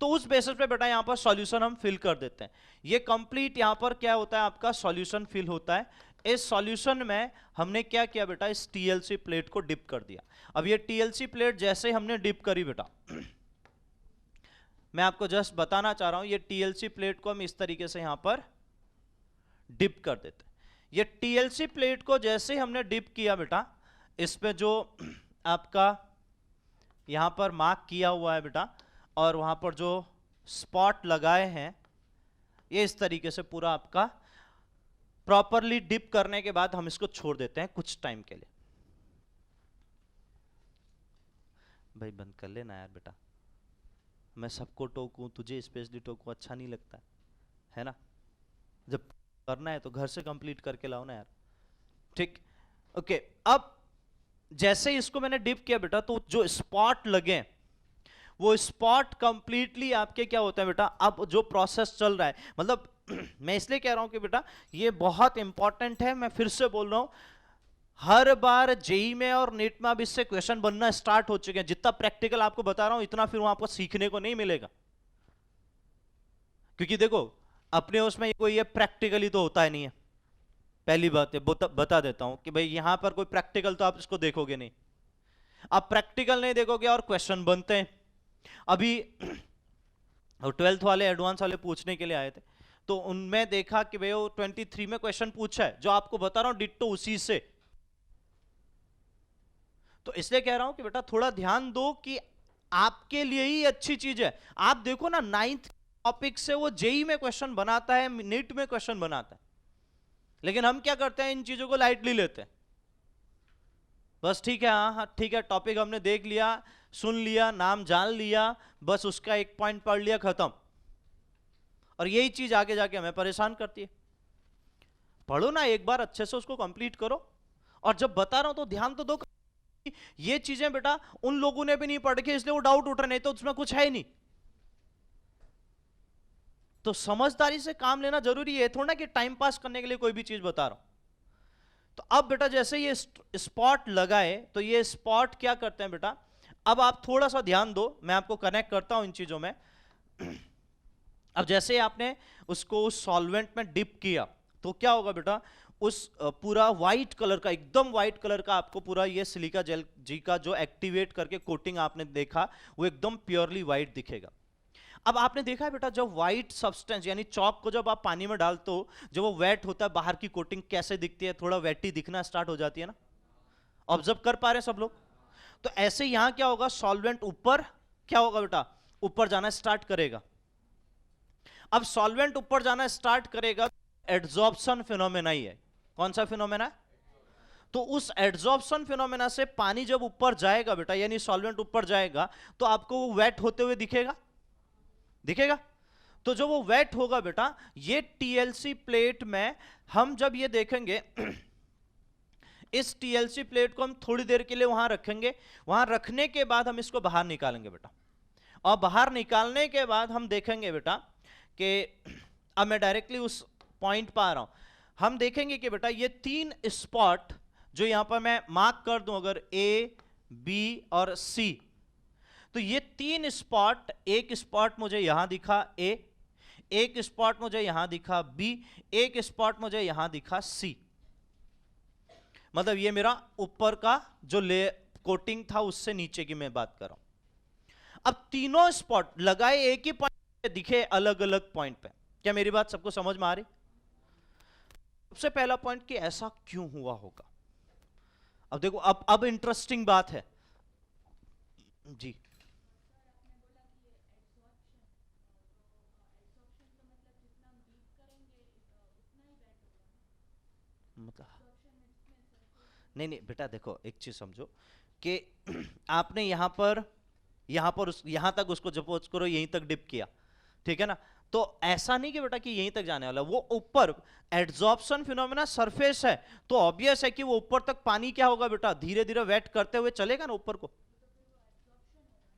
तो उस बेसिस पे बेटा यहां पर सॉल्यूशन हम फिल कर देते हैं। ये कंप्लीट यहां पर क्या होता है, आपका सॉल्यूशन फिल होता है। इस सॉल्यूशन में हमने क्या किया बेटा, इस टीएलसी प्लेट को डिप कर दिया। अब ये टीएलसी प्लेट जैसे हमने डिप करी बेटा, मैं आपको जस्ट बताना चाह रहा हूं, ये टीएलसी प्लेट को हम इस तरीके से यहां पर डिप कर देते हैं। ये टीएलसी प्लेट को जैसे हमने डिप किया बेटा, इस पे जो आपका यहां पर मार्क किया हुआ है बेटा, और वहां पर जो स्पॉट लगाए हैं, ये इस तरीके से पूरा आपका प्रॉपरली डिप करने के बाद हम इसको छोड़ देते हैं कुछ टाइम के लिए। भाई बंद कर लेना यार बेटा, मैं सबको टोकूं, तुझे स्पेशली टोकूं, अच्छा नहीं लगता है ना। जब करना है तो घर से कंप्लीट करके लाओ ना यार, ठीक। ओके, अब जैसे इसको मैंने डिप किया बेटा, तो जो स्पॉट लगे वो स्पॉट कंप्लीटली आपके क्या होता है बेटा, अब जो प्रोसेस चल रहा है, मतलब मैं इसलिए कह रहा हूं कि बेटा ये बहुत इंपॉर्टेंट है, मैं फिर से बोल रहा हूं, हर बार जेई में और नीट में अब इससे क्वेश्चन बनना स्टार्ट हो चुके हैं। जितना प्रैक्टिकल आपको बता रहा हूं इतना फिर वहां आपको सीखने को नहीं मिलेगा, क्योंकि देखो अपने उसमें कोई ये प्रैक्टिकली तो होता ही नहीं है। पहली बात है बता देता हूं कि भाई यहां पर कोई प्रैक्टिकल तो आप इसको देखोगे नहीं, आप प्रैक्टिकल नहीं देखोगे और क्वेश्चन बनते हैं। अभी 12th वाले एडवांस वाले पूछने के लिए आए थे, तो उनमें देखा कि भाई वो 23 में क्वेश्चन पूछा है, जो आपको बता रहा हूं डिट्टो उसी से। तो इसलिए कह रहा हूं कि बेटा थोड़ा ध्यान दो कि आपके लिए ही अच्छी चीज है। आप देखो ना 9th टॉपिक से वो जेई में क्वेश्चन बनाता है, नीट में क्वेश्चन बनाता है, लेकिन हम क्या करते हैं, इन चीजों को लाइटली लेते हैं। बस ठीक है, हाँ ठीक है, टॉपिक हमने देख लिया, सुन लिया, नाम जान लिया, बस उसका एक पॉइंट पढ़ लिया, खत्म। और यही चीज आगे जाके हमें परेशान करती है। पढ़ो ना एक बार अच्छे से, उसको कंप्लीट करो। और जब बता रहा हूं तो ध्यान तो दो, ये चीजें बेटा उन लोगों ने भी नहीं पढ़ के, इसलिए वो डाउट उठ रहे, नहीं तो उसमें कुछ है ही नहीं। तो समझदारी से काम लेना जरूरी है, थोड़ा ना कि टाइम पास करने के लिए कोई भी चीज बता रहा हूं। तो अब बेटा जैसे ये स्पॉट लगाए, तो ये स्पॉट क्या करते हैं बेटा, अब आप थोड़ा सा ध्यान दो, मैं आपको कनेक्ट करता हूं इन चीजों में। अब जैसे आपने उसको उस सॉल्वेंट में डिप किया, तो क्या होगा बेटा, उस पूरा व्हाइट कलर का, एकदम व्हाइट कलर का आपको पूरा ये सिलिका जेल जी का जो एक्टिवेट करके कोटिंग आपने देखा, वो एकदम प्योरली व्हाइट दिखेगा। अब आपने देखा है बेटा, जब व्हाइट सब्सटेंस यानी चौक को जब आप पानी में डालते हो, जब वो वेट होता है, बाहर की कोटिंग कैसे दिखती है, थोड़ा वेटी दिखना स्टार्ट हो जाती है ना। ऑब्जर्व कर पा रहे हैं सब लोग। तो ऐसे यहां क्या होगा, सॉल्वेंट ऊपर क्या होगा बेटा, ऊपर जाना स्टार्ट करेगा। अब सॉल्वेंट ऊपर जाना स्टार्ट करेगा, एड्सॉर्प्शन फिनोमेना ही है। कौन सा फिनोमेना? तो उस एड्सॉर्प्शन फिनोमेना से पानी जब ऊपर जाएगा बेटा, यानी सॉल्वेंट ऊपर जाएगा, तो आपको वो वेट होते हुए दिखेगा, दिखेगा। तो जो वो वेट होगा बेटा, ये टीएलसी प्लेट में हम जब ये देखेंगे, इस टीएलसी प्लेट को हम थोड़ी देर के लिए वहां रखेंगे, वहां रखने के बाद हम इसको बाहर निकालेंगे बेटा। और बाहर निकालने के बाद हम देखेंगे बेटा कि अब मैं डायरेक्टली उस पॉइंट पर आ रहा हूं। हम देखेंगे कि बेटा ये 3 स्पॉट जो यहां पर मैं मार्क कर दूं, अगर ए, बी और सी, तो ये 3 स्पॉट, एक स्पॉट मुझे यहां दिखा ए, एक स्पॉट मुझे यहां दिखा बी, एक स्पॉट मुझे यहां दिखा सी। मतलब ये मेरा ऊपर का जो ले कोटिंग था उससे नीचे की मैं बात कर रहा हूं। अब तीनों स्पॉट लगाए एक ही पॉइंट पे, दिखे अलग अलग पॉइंट पे। क्या मेरी बात सबको समझ में आ रही? सबसे पहला पॉइंट कि ऐसा क्यों हुआ होगा। अब देखो, अब इंटरेस्टिंग बात है जी। मतलब नहीं नहीं बेटा, देखो एक चीज समझो कि आपने यहां तक उसको सपोज करो यहीं तक डिप किया, ठीक है ना, तो ऐसा नहीं कि बेटा कि यहीं तक जाने वाला, वो ऊपर एड्सॉर्प्शन फिनोमेना सरफेस है, तो ऑब्वियस है कि वो ऊपर तक पानी क्या होगा बेटा, धीरे धीरे वेट करते हुए चलेगा ना ऊपर को।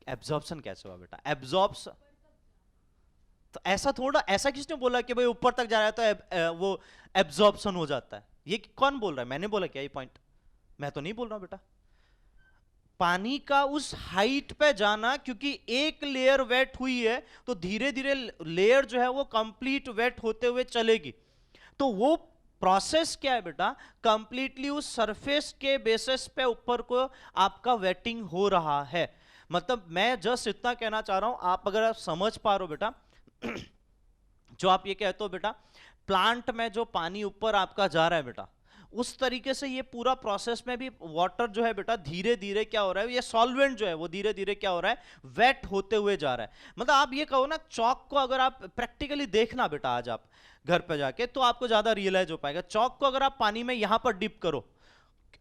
एब्जॉर्प्शन कैसे हुआ बेटा, एब्जॉर्प्शन तो ऐसा थोड़ा, ऐसा किसने बोला कि भाई ऊपर तक जा रहा है तो वो एब्जॉर्प्शन हो जाता है, ये कौन बोल रहा है, मैंने बोला क्या ये पॉइंट, मैं तो नहीं बोल रहा हूं बेटा। पानी का उस हाइट पे जाना, क्योंकि एक लेयर वेट हुई है तो धीरे धीरे लेयर जो है वो कंप्लीट वेट होते हुए चलेगी, तो वो प्रोसेस क्या है बेटा, कंप्लीटली उस सरफेस के बेसिस पे ऊपर को आपका वेटिंग हो रहा है। मतलब मैं जस्ट इतना कहना चाह रहा हूं, आप अगर आप समझ पा रहे हो बेटा जो आप ये कहते हो बेटा, प्लांट में जो पानी ऊपर आपका जा रहा है बेटा, उस तरीके से ये पूरा प्रोसेस में भी वाटर जो है बेटा धीरे धीरे क्या हो रहा है, ये सॉल्वेंट जो है वो धीरे धीरे क्या हो रहा है, वेट होते हुए जा रहा है। मतलब आप ये कहो ना, चौक को अगर आप प्रैक्टिकली देखना बेटा आज आप घर पे जाके, तो आपको ज्यादा रियलाइज हो पाएगा। चौक को अगर आप पानी में यहां पर डिप करो,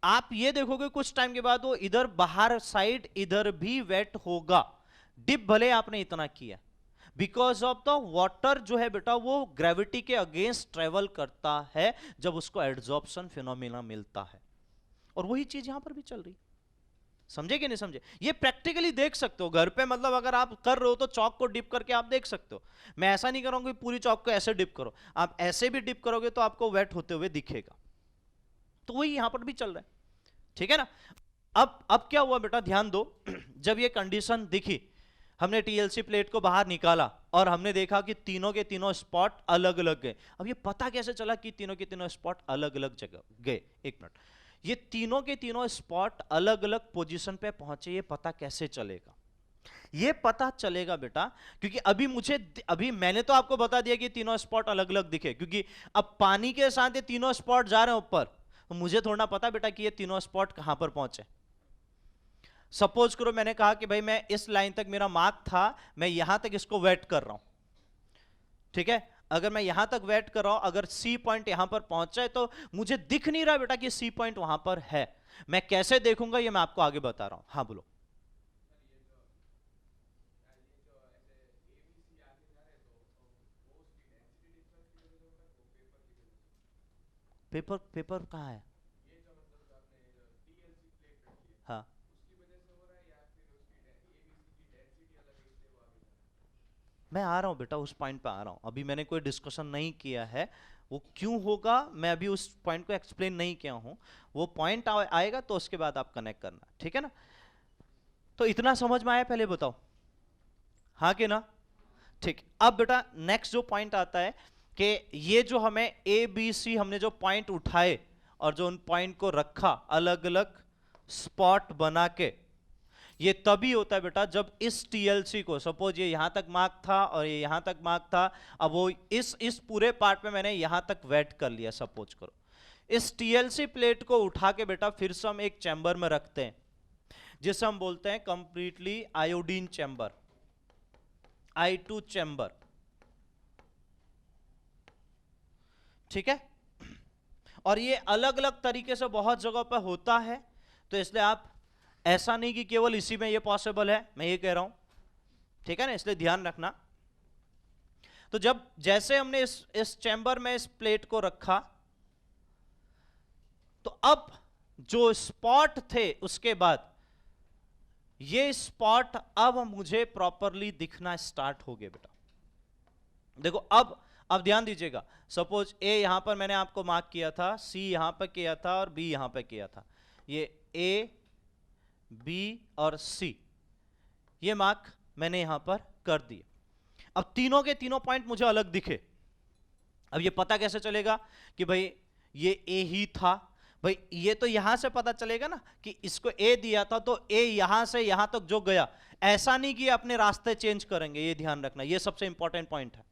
आप ये देखोगे कुछ टाइम के बाद वो इधर बाहर साइड इधर भी वेट होगा, डिप भले आपने इतना किया, बिकॉज ऑफ द वाटर जो है बेटा वो ग्रेविटी के अगेंस्ट ट्रेवल करता है जब उसको एड्सॉर्प्शन फिनोमेना मिलता है, और वही चीज यहां पर भी चल रही। समझे कि नहीं समझे, ये प्रैक्टिकली देख सकते हो घर पे, मतलब अगर आप कर रहे हो तो चौक को डिप करके आप देख सकते हो। मैं ऐसा नहीं करूंगा कि पूरी चौक को ऐसे डिप करो, आप ऐसे भी डिप करोगे तो आपको वेट होते हुए दिखेगा, तो वही यहां पर भी चल रहा है, ठीक है ना। अब क्या हुआ बेटा, ध्यान दो जब ये कंडीशन दिखी, हमने टीएलसी प्लेट को बाहर निकाला और हमने देखा कि तीनों के तीनों स्पॉट अलग अलग गए। अब ये पता कैसे चला कि तीनों के तीनों स्पॉट अलग अलग जगह गए, एक मिनट, ये तीनों के तीनों स्पॉट अलग अलग पोजीशन पे पहुंचे, ये पता कैसे चलेगा, ये पता चलेगा बेटा क्योंकि अभी मैंने तो आपको बता दिया कि तीनों स्पॉट अलग अलग दिखे, क्योंकि अब पानी के साथ ये तीनों स्पॉट जा रहे हैं ऊपर, तो मुझे थोड़ा पता बेटा कि ये तीनों स्पॉट कहां पर पहुंचे। सपोज करो मैंने कहा कि भाई मैं इस लाइन तक मेरा मार्क था, मैं यहां तक इसको वेट कर रहा हूं, ठीक है, अगर मैं यहां तक वेट कर रहा हूं, अगर सी पॉइंट यहां पर पहुंचा है तो मुझे दिख नहीं रहा बेटा कि सी पॉइंट वहां पर है, मैं कैसे देखूंगा ये मैं आपको आगे बता रहा हूं। हाँ बोलो। पेपर पेपर कहाँ है? हाँ मैं आ रहा हूं बेटा, उस पॉइंट पे आ रहा हूं, अभी मैंने कोई डिस्कशन नहीं किया है वो क्यों होगा, मैं अभी उस पॉइंट को एक्सप्लेन नहीं किया हूं, वो पॉइंट आएगा तो उसके बाद आप कनेक्ट करना, ठीक है ना। तो इतना समझ में आया, पहले बताओ हाँ कि ना। ठीक, अब बेटा नेक्स्ट जो पॉइंट आता है कि ये जो हमें ए बी सी हमने जो पॉइंट उठाए और जो उन पॉइंट को रखा अलग अलग स्पॉट बना के, ये तभी होता है बेटा जब इस टीएलसी को, सपोज ये यहां तक मार्क था और ये यहां तक मार्क था, अब वो इस पूरे पार्ट में मैंने यहां तक वेट कर लिया, सपोज करो इस टीएलसी प्लेट को उठा के बेटा फिर से हम एक चैम्बर में रखते हैं जिसे हम बोलते हैं completely iodine chamber, I2 chamber, ठीक है। और ये अलग अलग तरीके से बहुत जगह पर होता है, तो इसलिए आप ऐसा नहीं कि केवल इसी में ये पॉसिबल है, मैं ये कह रहा हूं, ठीक है ना, इसलिए ध्यान रखना। तो जब जैसे हमने इस चैम्बर में इस प्लेट को रखा, तो अब जो स्पॉट थे उसके बाद ये स्पॉट अब मुझे प्रॉपरली दिखना स्टार्ट हो गए बेटा। देखो अब ध्यान दीजिएगा, सपोज ए यहां पर मैंने आपको मार्क किया था, सी यहां पर किया था और बी यहां पर किया था, ये ए बी और सी ये मार्क मैंने यहां पर कर दिए। अब तीनों के तीनों पॉइंट मुझे अलग दिखे, अब ये पता कैसे चलेगा कि भाई ये ए ही था, भाई ये तो यहां से पता चलेगा ना कि इसको ए दिया था तो ए यहां से यहां तक जो गया, ऐसा नहीं कि अपने रास्ते चेंज करेंगे, ये ध्यान रखना, ये सबसे इंपॉर्टेंट पॉइंट है।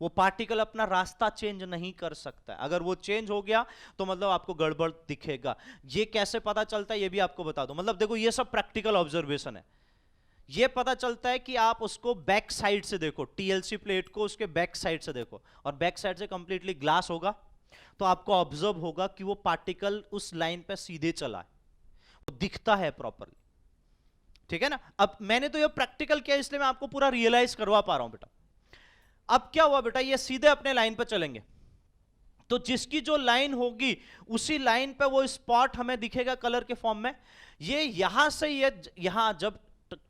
वो पार्टिकल अपना रास्ता चेंज नहीं कर सकता। अगर वो चेंज हो गया तो मतलब आपको गड़बड़ दिखेगा। ये कैसे पता चलता है ये भी आपको बता दूं। मतलब देखो ये सब प्रैक्टिकल ऑब्जर्वेशन है। ये पता चलता है कि आप उसको बैक साइड से देखो, टीएलसी प्लेट को उसके बैक साइड से देखो, और बैक साइड से कंप्लीटली ग्लास होगा तो आपको ऑब्जर्व होगा कि वो पार्टिकल उस लाइन पे सीधे चला है, वो दिखता है प्रॉपरली। ठीक है ना। अब मैंने तो ये प्रैक्टिकल किया इसलिए मैं आपको पूरा रियलाइज करवा पा रहा हूं बेटा। अब क्या हुआ बेटा, ये सीधे अपने लाइन पे चलेंगे तो जिसकी जो लाइन होगी उसी लाइन पे वो स्पॉट हमें दिखेगा कलर के फॉर्म में। ये यहां से ये यहां जब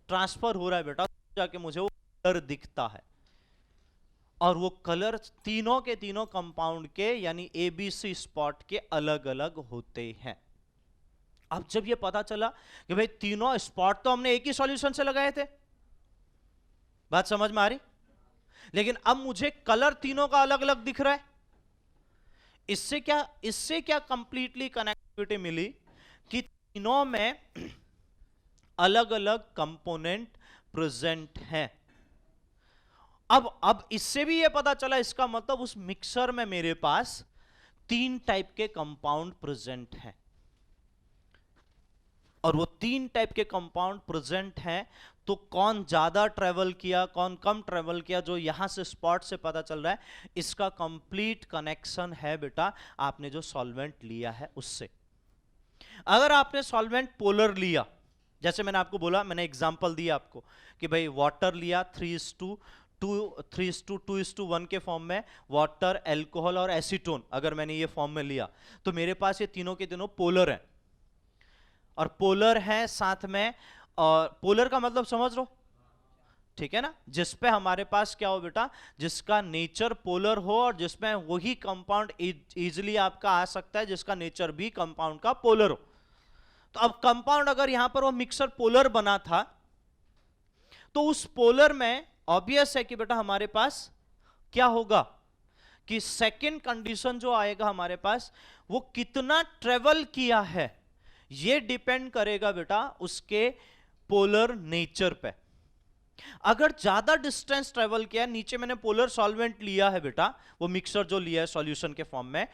ट्रांसफर हो रहा है बेटा जाके मुझे वो कलर दिखता है, और वो कलर तीनों के तीनों कंपाउंड के यानी एबीसी स्पॉट के अलग अलग होते हैं। अब जब ये पता चला कि भाई तीनों स्पॉट तो हमने एक ही सॉल्यूशन से लगाए थे, बात समझ में आ रही, लेकिन अब मुझे कलर तीनों का अलग अलग दिख रहा है। इससे क्या कंप्लीटली कनेक्टिविटी मिली कि तीनों में अलग अलग कंपोनेंट प्रेजेंट हैं। अब इससे भी ये पता चला, इसका मतलब उस मिक्सर में मेरे पास 3 टाइप के कंपाउंड प्रेजेंट हैं, और वो 3 टाइप के कंपाउंड प्रेजेंट हैं तो कौन ज्यादा ट्रेवल किया कौन कम ट्रेवल किया, जो यहां से स्पॉट से पता चल रहा है, इसका कंप्लीट कनेक्शन है बेटा आपने जो सॉल्वेंट लिया है उससे। अगर आपने सॉल्वेंट पोलर लिया, जैसे मैंने आपको बोला, मैंने एग्जांपल दिया आपको कि भाई वाटर लिया 3:2:1 के फॉर्म में, वाटर, एल्कोहल और एसीटोन, अगर मैंने ये फॉर्म में लिया तो मेरे पास ये तीनों के तीनों पोलर हैं, और पोलर है साथ में, और पोलर का मतलब समझ लो, ठीक है ना, जिसपे हमारे पास क्या हो बेटा, जिसका नेचर पोलर हो और जिसमें वही कंपाउंड इजीली आपका आ सकता है जिसका नेचर भी कंपाउंड का पोलर हो। तो अब कंपाउंड अगर यहां पर वो मिक्सर पोलर बना था तो उस पोलर में ऑब्वियस है कि बेटा हमारे पास क्या होगा कि सेकंड कंडीशन जो आएगा हमारे पास, वो कितना ट्रेवल किया है ये डिपेंड करेगा बेटा उसके पोलर नेचर पे। अगर ज्यादा डिस्टेंस ट्रेवल किया, नीचे मैंने पोलर सॉल्वेंट लिया है बेटा, वो मिक्सर जो लिया है सॉल्यूशन के फॉर्म में,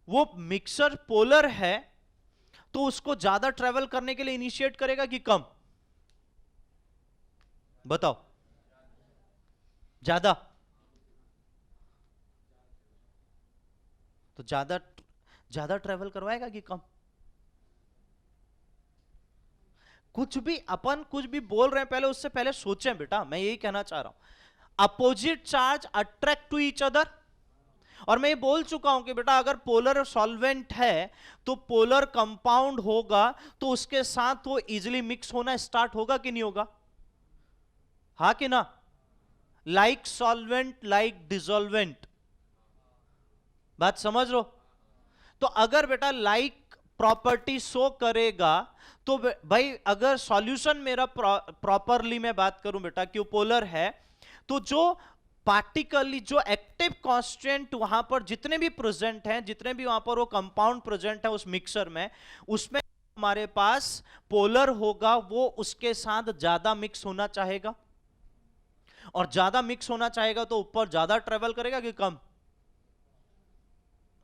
वो मिक्सर पोलर है तो उसको ज्यादा ट्रेवल करने के लिए इनिशिएट करेगा कि कम, बताओ, ज्यादा, तो ज्यादा ट्रेवल करवाएगा कि कम। कुछ भी बोल रहे हैं पहले उससे पहले सोचें बेटा, मैं यही कहना चाह रहा हूं। Opposite charge attract to each other, और मैं ये बोल चुका हूं कि बेटा अगर पोलर सॉल्वेंट है तो पोलर कंपाउंड होगा तो उसके साथ वो इजीली मिक्स होना स्टार्ट होगा कि नहीं होगा, हा कि ना, लाइक सॉल्वेंट लाइक डिसॉल्वेंट, बात समझ लो। तो अगर बेटा लाइक प्रॉपर्टी शो करेगा तो भाई अगर सॉल्यूशन मेरा प्रॉपरली मैं बात करूं बेटा क्यों पोलर है, तो जो पार्टिकली जो एक्टिव कांस्टेंट वहां पर जितने भी प्रेजेंट हैं, जितने भी वहां पर वो कंपाउंड प्रेजेंट है उस मिक्सर में, उसमें हमारे पास पोलर होगा, वो उसके साथ ज्यादा मिक्स होना चाहेगा, और ज्यादा मिक्स होना चाहेगा तो ऊपर ज्यादा ट्रेवल करेगा कि कम,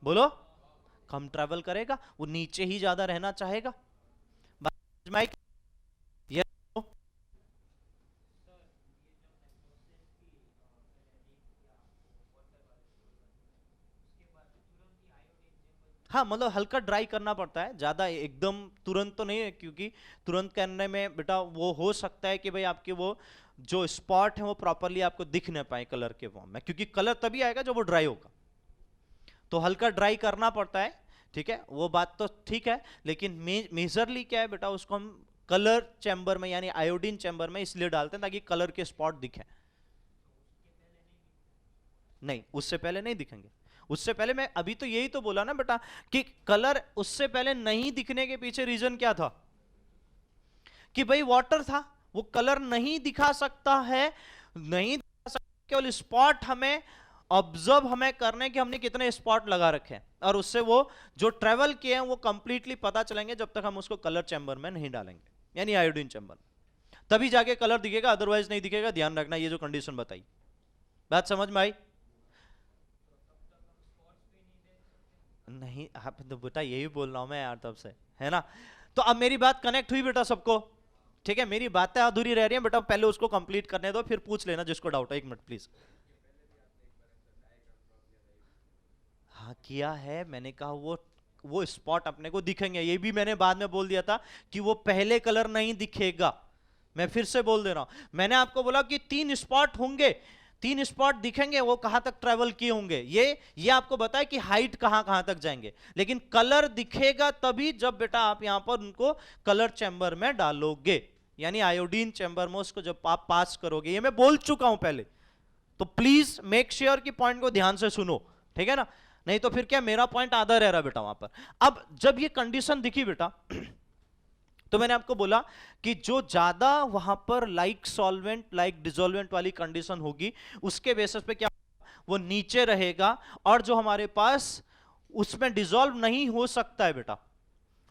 बोलो, कम ट्रेवल करेगा, वो नीचे ही ज्यादा रहना चाहेगा। ये हाँ, मतलब हल्का ड्राई करना पड़ता है, ज्यादा एकदम तुरंत तो नहीं है, क्योंकि तुरंत करने में बेटा वो हो सकता है कि भाई आपके वो जो स्पॉट है वो प्रॉपरली आपको दिख ना पाए कलर के फॉर्म में, क्योंकि कलर तभी आएगा जब वो ड्राई होगा, तो हल्का ड्राई करना पड़ता है। ठीक है, वो बात तो ठीक है, लेकिन मेजरली क्या है बेटा, उसको हम कलर चैम्बर में यानी आयोडीन चैम्बर में इसलिए डालते हैं ताकि कलर के स्पॉट दिखे। नहीं, उससे पहले नहीं दिखेंगे। उससे पहले मैं अभी तो यही तो बोला ना बेटा कि कलर उससे पहले नहीं दिखने के पीछे रीजन क्या था कि भाई वाटर था, वो कलर नहीं दिखा सकता है, नहीं दिखा सकता, केवल स्पॉट हमें ऑब्जर्व हमें करने के हमने कितने स्पॉट लगा रखे हैं, और उससे वो जो ट्रेवल किए हैं वो कंप्लीटली पता चलेंगे जब तक हम उसको कलर चैम्बर में नहीं डालेंगे, यानी आयोडीन चैम्बर, तभी जाके कलर दिखेगा, अदरवाइज नहीं दिखेगा। ध्यान रखना, ये जो कंडीशन बताई, बात समझ में आई। नहीं आप तो बेटा यही बोल रहा हूं मैं यार तब से, है ना। तो अब मेरी बात कनेक्ट हुई बेटा सबको? ठीक है, मेरी बातें अधूरी रह रही हैं बेटा, पहले उसको कंप्लीट करने दो, फिर पूछ लेना जिसको डाउट है। एक मिनट प्लीज। हाँ किया है, मैंने कहा वो स्पॉट अपने को दिखेंगे, ये भी मैंने बाद में बोल दिया था कि वो पहले कलर नहीं दिखेगा। मैं फिर से बोल दे रहा हूं, मैंने आपको बोला कि 3 स्पॉट होंगे, 3 स्पॉट दिखेंगे, वो कहां तक ट्रेवल किए होंगे, ये आपको बताया कि हाइट कहां कहां तक जाएंगे, लेकिन कलर दिखेगा तभी जब बेटा आप यहां पर उनको कलर चैम्बर में डालोगे, यानी आयोडीन चैम्बर में उसको जब आप पास करोगे। ये मैं बोल चुका हूं पहले, तो प्लीज मेक श्योर कि पॉइंट को ध्यान से सुनो, ठीक है ना, नहीं तो फिर क्या मेरा पॉइंट आधा रह रहा बेटा वहां पर। अब जब ये कंडीशन दिखी बेटा तो मैंने आपको बोला कि जो ज्यादा वहां पर लाइक सॉल्वेंट लाइक डिसॉल्वेंट वाली कंडीशन होगी उसके बेसिस पे क्या वो नीचे रहेगा, और जो हमारे पास उसमें डिसॉल्व नहीं हो सकता है बेटा,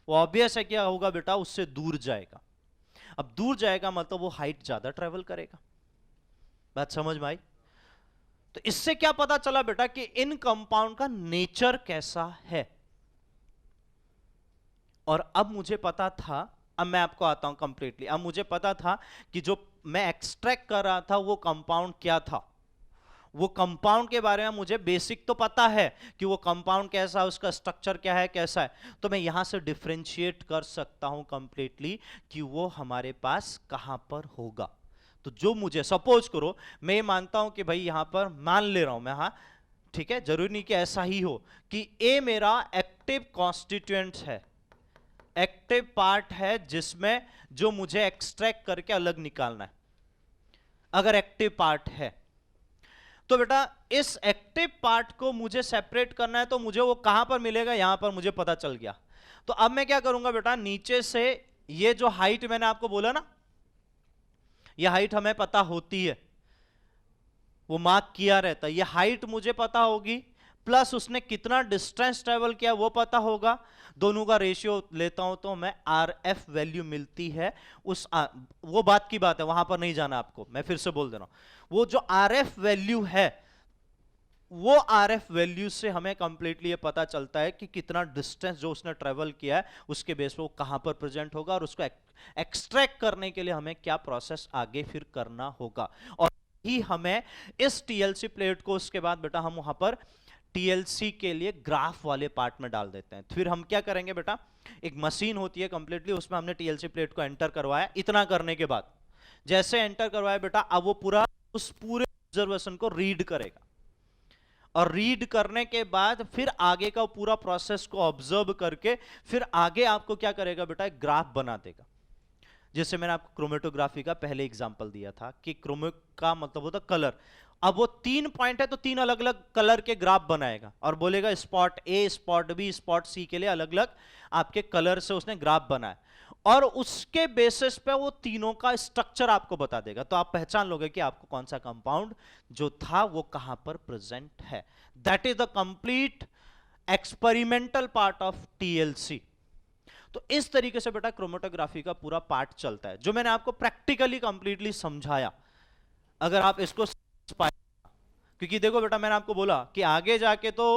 वो ऑब्वियस है क्या होगा बेटा, उससे दूर जाएगा। अब दूर जाएगा मतलब वो हाइट ज्यादा ट्रेवल करेगा। बात समझ में आई? तो इससे क्या पता चला बेटा कि इन कंपाउंड का नेचर कैसा है। और अब मुझे पता था, अब मैं आपको आता हूं कंप्लीटली, अब मुझे पता था कि जो मैं एक्सट्रैक्ट कर रहा था वो कंपाउंड क्या था। वो कंपाउंड के बारे में मुझे बेसिक तो पता है कि वो कंपाउंड कैसा है, उसका स्ट्रक्चर क्या है, कैसा है, तो मैं यहां से डिफरेंशिएट कर सकता हूं कंप्लीटली कि वो हमारे पास कहां पर होगा। तो जो मुझे सपोज करो, मैं ये मानता हूं कि भाई यहां पर मान ले रहा हूं मैं, हाँ ठीक है, जरूरी नहीं कि ऐसा ही हो, कि ए मेरा एक्टिव कॉन्स्टिट्यूएंट है, एक्टिव पार्ट है जिसमें जो मुझे एक्सट्रैक्ट करके अलग निकालना है। अगर एक्टिव पार्ट है तो बेटा इस एक्टिव पार्ट को मुझे सेपरेट करना है, तो मुझे वो कहां पर मिलेगा, यहां पर मुझे पता चल गया। तो अब मैं क्या करूंगा बेटा, नीचे से ये जो हाइट मैंने आपको बोला ना, ये हाइट हमें पता होती है, वो मार्क किया रहता है, ये हाइट मुझे पता होगी, प्लस उसने कितना डिस्टेंस ट्रेवल किया वो पता होगा, दोनों का रेशियो लेता हूं तो मैं RF वैल्यू मिलती है वो बात की बात है, वहां पर नहीं जाना आपको, मैं फिर से बोल दे रहा हूं, वो जो RF वैल्यू है, वो RF वैल्यू से हमें कंप्लीटली ये पता चलता है कि कितना डिस्टेंस जो उसने ट्रेवल किया है उसके बेस पे वो कहां पर प्रेजेंट होगा, और उसको एक्सट्रैक्ट करने के लिए हमें क्या प्रोसेस आगे फिर करना होगा। और ही हमें इस TLC प्लेट को उसके बाद बेटा हम वहां पर TLC के लिए ग्राफ वाले पार्ट में डाल देते हैं। फिर हम क्या करेंगे बेटा, एक मशीन होती है कंप्लीटली, उसमें हमने TLC प्लेट को एंटर करवाया, इतना करने के बाद जैसे एंटर करवाया बेटा, अब वो पूरा उस पूरे ऑब्जर्वेशन को रीड करेगा, और रीड करने के बाद फिर आगे का पूरा प्रोसेस को ऑब्जर्व करके फिर आगे आपको क्या करेगा बेटा, एक ग्राफ बना देगा। जैसे मैंने आपको क्रोमेटोग्राफी का पहले एग्जांपल दिया था कि क्रोमे का मतलब होता कलर। अब वो 3 पॉइंट है तो 3 अलग अलग कलर के ग्राफ बनाएगा और बोलेगा स्पॉट ए, स्पॉट बी, स्पॉट सी के लिए अलग अलग आपके कलर से उसने ग्राफ बनाया, और उसके बेसिस पे वो तीनों का स्ट्रक्चर आपको बता देगा। तो आप पहचान लोगे कि आपको कौन सा कंपाउंड जो था वो कहां पर प्रेजेंट है। That is the complete experimental part of TLC। तो इस तरीके से बेटा क्रोमेटोग्राफी का पूरा पार्ट चलता है, जो मैंने आपको प्रैक्टिकली कंप्लीटली समझाया। अगर आप इसको समझ पाए, क्योंकि देखो बेटा मैंने आपको बोला कि आगे जाके तो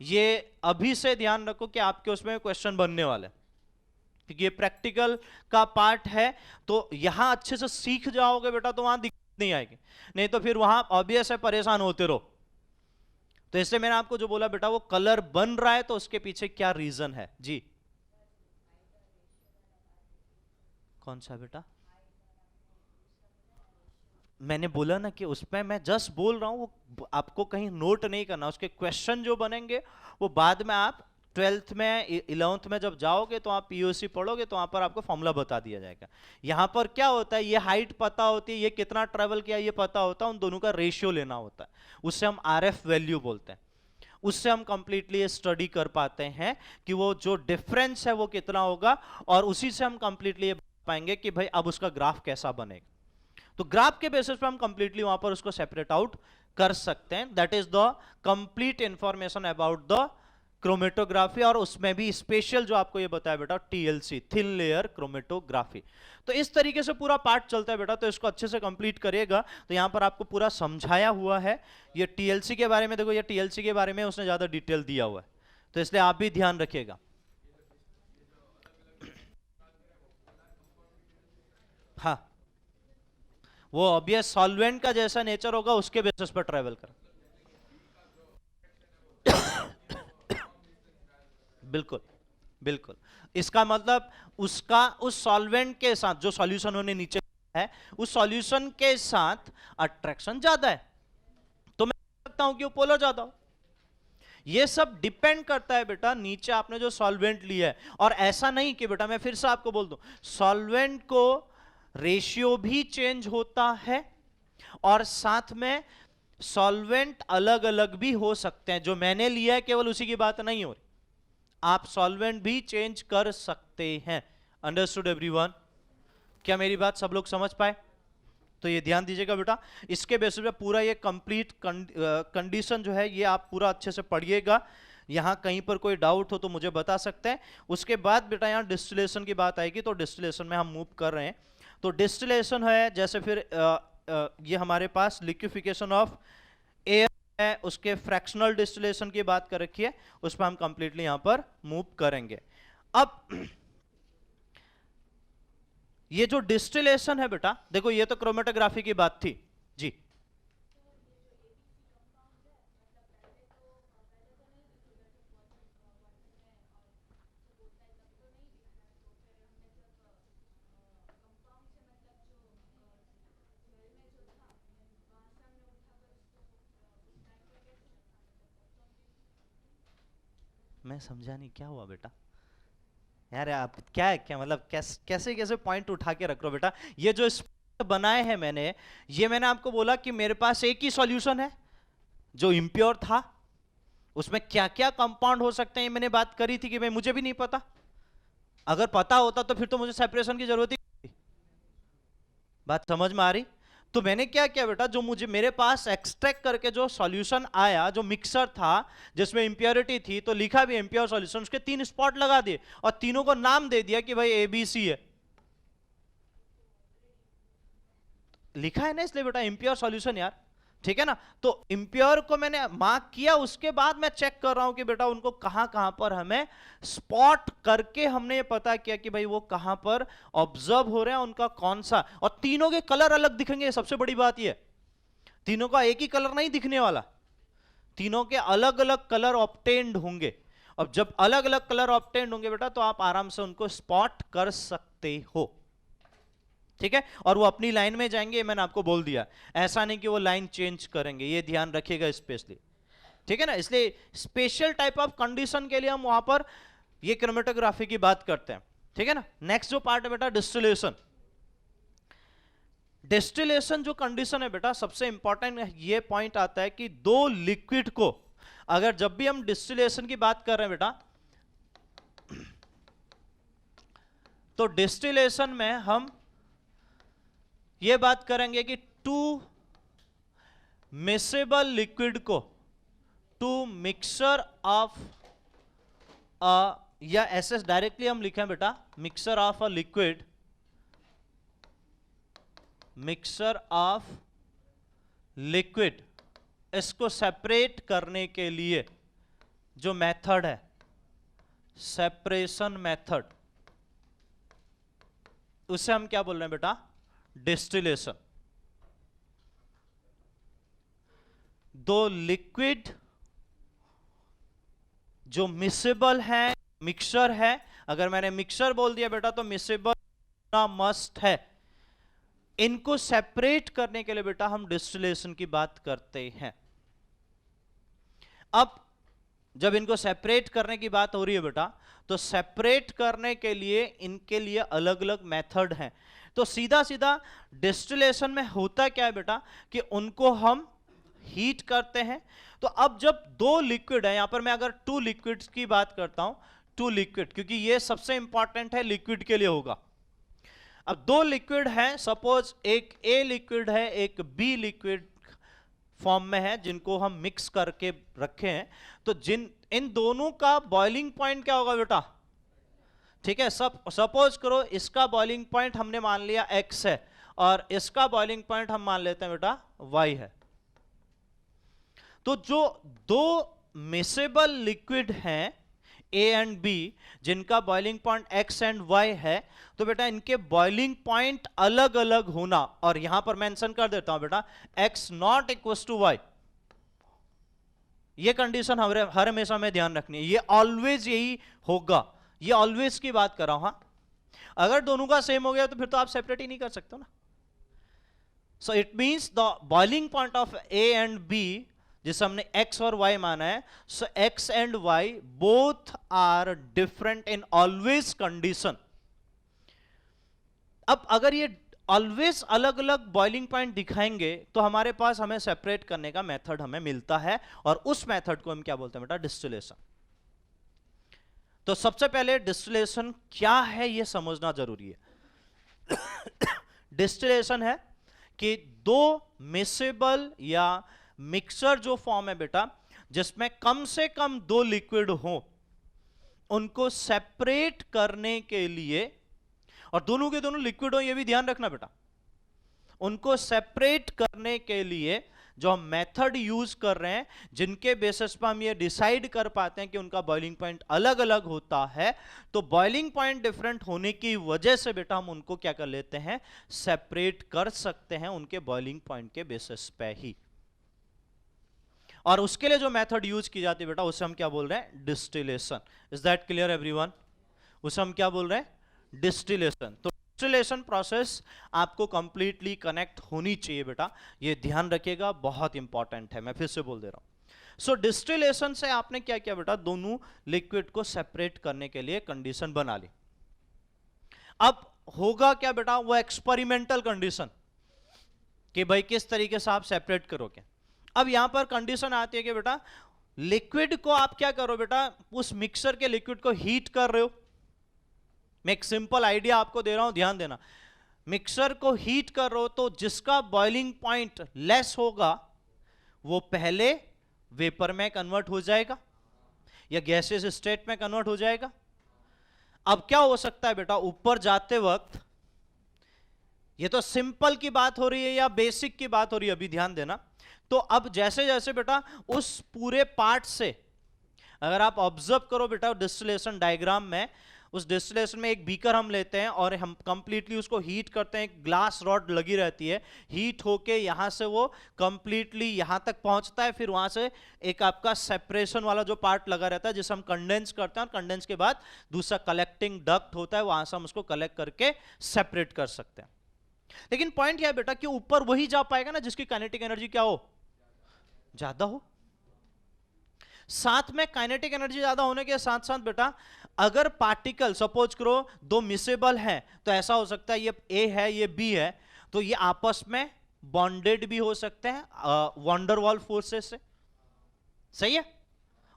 ये अभी से ध्यान रखो कि आपके उसमें क्वेश्चन बनने वाले, क्योंकि ये प्रैक्टिकल का पार्ट है, तो यहां अच्छे से सीख जाओगे बेटा तो वहां दिक्कत नहीं आएगी, नहीं तो फिर वहां ऑब्वियस है परेशान होते रहो। तो इससे मैंने आपको जो बोला बेटा, वो कलर बन रहा है तो उसके पीछे क्या रीजन है जी। कौन सा बेटा? मैंने बोला ना कि उसमें मैं जस्ट बोल रहा हूं, वो आपको कहीं नोट नहीं करना, उसके क्वेश्चन जो बनेंगे वो बाद में आप 12th में 11th में जब जाओगे तो आप POC पढ़ोगे तो वहां पर आपको फॉर्मूला बता दिया जाएगा। यहां पर क्या होता है, ये हाइट पता होती है, ये कितना ट्रेवल किया ये पता होता है, उन दोनों का रेशियो लेना होता है, उससे हम RF वैल्यू बोलते हैं। उससे हम कंप्लीटली स्टडी कर पाते हैं कि वो जो डिफरेंस है वो कितना होगा, और उसी से हम कंप्लीटली ये पाएंगे कि भाई अब उसका ग्राफ कैसा बनेगा। तो ग्राफ के बेसिस पे हम कंप्लीटली वहां पर उसको सेपरेट आउट कर सकते हैं। That is the complete information about the chromatography, और उसमें भी स्पेशल जो आपको ये बताया बेटा TLC, थिन लेयर क्रोमेटोग्राफी। तो इस तरीके से पूरा पार्ट चलता है बेटा, तो इसको अच्छे से कंप्लीट करिएगा। तो यहां पर आपको पूरा समझाया हुआ है ये TLC के बारे में। देखो ये TLC के बारे में उसने ज्यादा डिटेल दिया हुआ है, तो इसलिए आप भी ध्यान रखिएगा। हाँ, वो ऑब्वियस सॉल्वेंट का जैसा नेचर होगा उसके बेसिस पर ट्रेवल कर। बिल्कुल बिल्कुल, इसका मतलब उसका उस सॉल्वेंट के साथ जो सॉल्यूशन उन्होंने नीचे है उस सॉल्यूशन के साथ अट्रैक्शन ज्यादा है, तो मैं सकता हूं कि वो पोलर ज्यादा हो। ये सब डिपेंड करता है बेटा नीचे आपने जो सॉल्वेंट लिया है। और ऐसा नहीं कि बेटा मैं फिर से आपको बोल दूं, सॉल्वेंट को रेशियो भी चेंज होता है और साथ में सॉल्वेंट अलग अलग भी हो सकते हैं। जो मैंने लिया है केवल उसी की बात नहीं हो रही, आप सॉल्वेंट भी चेंज कर सकते हैं। Understood everyone? क्या मेरी बात सब लोग समझ पाए? तो ये ध्यान दीजिएगा बेटा, इसके बेसिस पे पूरा ये कंप्लीट कंडीशन जो है ये आप पूरा अच्छे से पढ़िएगा। यहां कहीं पर कोई डाउट हो तो मुझे बता सकते हैं। उसके बाद बेटा यहां डिस्टिलेशन की बात आएगी, तो डिस्टिलेशन में हम मूव कर रहे हैं। तो डिस्टिलेशन है जैसे फिर ये हमारे पास लिक्विफिकेशन ऑफ एयर है, उसके फ्रैक्शनल डिस्टिलेशन की बात कर रखी है, उस पर हम कंप्लीटली यहां पर मूव करेंगे। अब ये जो डिस्टिलेशन है बेटा, देखो ये तो क्रोमेटोग्राफी की बात थी जी। मैं समझा नहीं, क्या हुआ बेटा? यार आप क्या है, क्या मतलब कैसे कैसे पॉइंट उठा के रख रहे हो बेटा? ये जो बनाए हैं मैंने, ये मैंने आपको बोला कि मेरे पास एक ही सॉल्यूशन है जो इम्प्योर था, उसमें क्या क्या कंपाउंड हो सकते हैं ये मैंने बात करी थी कि भाई मुझे भी नहीं पता। अगर पता होता तो फिर तो मुझे सेपरेशन की जरूरत ही नहीं थी। बात समझ में आ रही? तो मैंने क्या किया बेटा, जो मुझे मेरे पास एक्सट्रैक्ट करके जो सॉल्यूशन आया, जो मिक्सर था जिसमें इंप्योरिटी थी, तो लिखा भी इंप्योर सॉल्यूशन, उसके 3 स्पॉट लगा दिए और तीनों को नाम दे दिया कि भाई एबीसी है। लिखा है ना, इसलिए बेटा इंप्योर सॉल्यूशन यार, ठीक है ना। तो इंप्योर को मैंने मार्क किया, उसके बाद मैं चेक कर रहा हूं कि बेटा उनको कहां कहां पर हमें स्पॉट करके हमने ये पता किया कि भाई वो कहां पर ऑब्जर्व हो रहे हैं, उनका कौन सा, और तीनों के कलर अलग दिखेंगे। सबसे बड़ी बात ये, तीनों का एक ही कलर नहीं दिखने वाला, तीनों के अलग अलग कलर ऑब्टेन्ड होंगे। अब जब अलग अलग कलर ऑब्टेन्ड होंगे बेटा, तो आप आराम से उनको स्पॉट कर सकते हो, ठीक है। और वो अपनी लाइन में जाएंगे, मैंने आपको बोल दिया, ऐसा नहीं कि वो लाइन चेंज करेंगे, ये ध्यान रखिएगा स्पेशली, ठीक है ना। इसलिए स्पेशल टाइप ऑफ कंडीशन के लिए हम वहां पर ये क्रोमेटोग्राफी की बात करते हैं, ठीक है ना। नेक्स्ट जो पार्ट है बेटा डिस्टिलेशन। डिस्टिलेशन जो कंडीशन है बेटा, सबसे इंपॉर्टेंट ये पॉइंट आता है कि दो लिक्विड को, अगर जब भी हम डिस्टिलेशन की बात कर रहे हैं बेटा, तो डिस्टिलेशन में हम ये बात करेंगे कि टू मिक्सेबल लिक्विड को, टू मिक्सर ऑफ या ऐसे डायरेक्टली हम लिखें बेटा, mixer of a liquid, mixer of liquid, इसको सेपरेट करने के लिए जो मेथड है सेपरेशन मेथड, उसे हम क्या बोल रहे हैं बेटा, डिस्टिलेशन। दो लिक्विड जो मिक्सेबल है, मिक्सर है, अगर मैंने मिक्सर बोल दिया बेटा तो मिक्सेबल मस्ट है, इनको सेपरेट करने के लिए बेटा हम डिस्टिलेशन की बात करते हैं। अब जब इनको सेपरेट करने की बात हो रही है बेटा, तो सेपरेट करने के लिए इनके लिए अलग अलग मेथड हैं। तो सीधा सीधा डिस्टिलेशन में होता क्या है बेटा, कि उनको हम हीट करते हैं। तो अब जब दो लिक्विड है, यहां पर मैं अगर टू लिक्विड्स की बात करता हूं, टू लिक्विड, क्योंकि ये सबसे इंपॉर्टेंट है, लिक्विड के लिए होगा। अब दो लिक्विड है, सपोज एक ए लिक्विड है, एक बी लिक्विड फॉर्म में है, जिनको हम मिक्स करके रखे हैं। तो इन दोनों का बॉइलिंग पॉइंट क्या होगा बेटा, ठीक है। सपोज करो इसका बॉइलिंग पॉइंट हमने मान लिया x है और इसका बॉइलिंग पॉइंट हम मान लेते हैं बेटा y है। तो जो दो मिक्सेबल लिक्विड हैं, ए एंड बी जिनका boiling point X and Y है, तो बेटा इनके बॉइलिंग पॉइंट अलग अलग होना, और यहां पर मेंशन कर देता हूं बेटा X not equal to Y, ये कंडीशन हर हमेशा में ध्यान रखनी है, ये ऑलवेज यही होगा, ये ऑलवेज की बात कर रहा हूं। अगर दोनों का सेम हो गया तो फिर तो आप सेपरेट ही नहीं कर सकते ना। So it means the boiling point of A and B, जिसे हमने x और y माना है, सो x and y both are different in always condition. अब अगर ये ऑलवेज अलग अलग बॉइलिंग पॉइंट दिखाएंगे तो हमारे पास हमें सेपरेट करने का मेथड हमें मिलता है, और उस मेथड को हम क्या बोलते हैं बेटा, डिस्टिलेशन। तो सबसे पहले डिस्टिलेशन क्या है यह समझना जरूरी है। डिस्टिलेशन है कि दो मिक्सेबल या मिक्सर जो फॉर्म है बेटा, जिसमें कम से कम दो लिक्विड हो, उनको सेपरेट करने के लिए, और दोनों के दोनों लिक्विड हो ये भी ध्यान रखना बेटा, उनको सेपरेट करने के लिए जो हम मेथड यूज कर रहे हैं, जिनके बेसिस पर हम ये डिसाइड कर पाते हैं कि उनका बॉइलिंग पॉइंट अलग अलग होता है, तो बॉइलिंग पॉइंट डिफरेंट होने की वजह से बेटा हम उनको क्या कर लेते हैं, सेपरेट कर सकते हैं उनके बॉइलिंग पॉइंट के बेसिस पे ही। और उसके लिए जो मेथड यूज की जाती है बेटा, उसे हम क्या बोल रहे हैं, distillation. Is that clear everyone? उसे हम क्या बोल रहे हैं, डिस्टिलेशन। तो डिस्टिलेशन प्रोसेस आपको कंप्लीटली कनेक्ट होनी चाहिए बेटा, ये ध्यान रखिएगा, बहुत इंपॉर्टेंट है, मैं फिर से बोल दे रहा हूं। सो डिस्टिलेशन से आपने क्या किया बेटा, दोनों लिक्विड को सेपरेट करने के लिए कंडीशन बना ली। अब होगा क्या बेटा, वो एक्सपेरिमेंटल कंडीशन कि भाई किस तरीके से आप सेपरेट करोगे। अब यहां पर कंडीशन आती है कि बेटा लिक्विड को आप क्या करो बेटा, उस मिक्सर के लिक्विड को हीट कर रहे हो। मैं एक सिंपल आइडिया आपको दे रहा हूं, ध्यान देना। मिक्सर को हीट कर रहे हो तो जिसका बॉइलिंग पॉइंट लेस होगा वो पहले वेपर में कन्वर्ट हो जाएगा या गैसेस स्टेट में कन्वर्ट हो जाएगा। अब क्या हो सकता है बेटा, ऊपर जाते वक्त, ये तो सिंपल की बात हो रही है या बेसिक की बात हो रही है, अभी ध्यान देना। तो अब जैसे जैसे बेटा उस पूरे पार्ट से अगर आप ऑब्जर्व करो बेटा डिस्टिलेशन डायग्राम में, उस डिस्टिलेशन में एक बीकर हम लेते हैं और हम कंप्लीटली उसको हीट करते हैं, एक ग्लास रॉड लगी रहती है, हीट होके यहां से वो कंप्लीटली यहां तक पहुंचता है, फिर वहां से एक आपका सेपरेशन वाला जो पार्ट लगा रहता है जिसे हम कंडेंस करते हैं, और कंडेंस के बाद दूसरा कलेक्टिंग डक्ट होता है, वहां से हम उसको कलेक्ट करके सेपरेट कर सकते हैं। लेकिन पॉइंट क्या है बेटा कि ऊपर वही जा पाएगा ना जिसकी काइनेटिक एनर्जी क्या हो, ज्यादा हो। साथ में काइनेटिक एनर्जी ज्यादा होने के साथ साथ बेटा अगर पार्टिकल सपोज करो दो मिसेबल हैं, तो ऐसा हो सकता है ये ए है ये बी है, तो ये आपस में बॉन्डेड भी हो सकते हैं वंडर वॉल फोर्सेस से, सही है।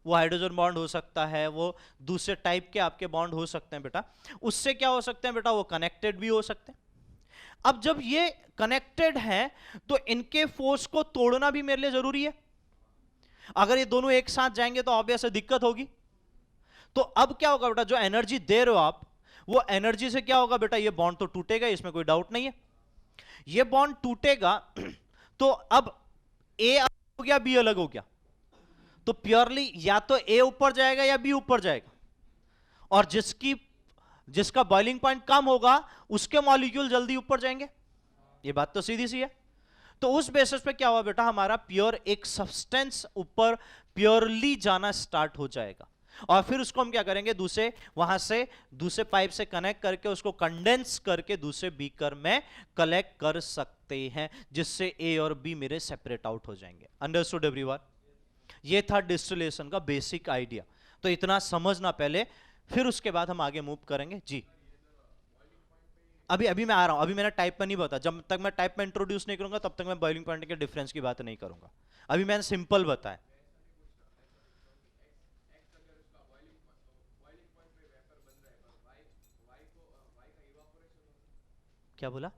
वो हाइड्रोजन बॉन्ड हो सकता है, वो दूसरे टाइप के आपके बॉन्ड हो सकते हैं बेटा। उससे क्या हो सकते हैं बेटा, वो कनेक्टेड भी हो सकते हैं। अब जब ये कनेक्टेड हैं तो इनके फोर्स को तोड़ना भी मेरे लिए जरूरी है। अगर ये दोनों एक साथ जाएंगे तो ऑब्वियस दिक्कत होगी। तो अब क्या होगा बेटा, जो एनर्जी दे रहे हो आप, वो एनर्जी से क्या होगा बेटा, ये बॉन्ड तो टूटेगा, इसमें कोई डाउट नहीं है। ये बॉन्ड टूटेगा तो अब ए अलग हो गया बी अलग हो गया, तो प्योरली या तो ए ऊपर जाएगा या बी ऊपर जाएगा, और जिसका बॉइलिंग पॉइंट कम होगा उसके मॉलिक्यूल जल्दी ऊपर जाएंगे। ये बात तो सीधी सी है। तो उस बेसिस पे क्या हुआ बेटा, हमारा प्योर एक सब्सटेंस ऊपर प्योरली जाना स्टार्ट हो जाएगा, और फिर उसको हम क्या करेंगे, वहां से दूसरे पाइप से कनेक्ट करके उसको कंडेंस करके दूसरे बीकर में कलेक्ट कर सकते हैं, जिससे ए और बी मेरे सेपरेट आउट हो जाएंगे। Understood everyone? ये था डिस्टिलेशन का बेसिक आइडिया। तो इतना समझना पहले, फिर उसके बाद हम आगे मूव करेंगे। जी अभी मैं आ रहा हूं, अभी मैंने टाइप में नहीं बताया। जब तक मैं टाइप में इंट्रोड्यूस नहीं करूंगा तब तक मैं बॉइलिंग पॉइंट के डिफरेंस की बात नहीं करूंगा। अभी मैंने सिंपल बताया। क्या बोला?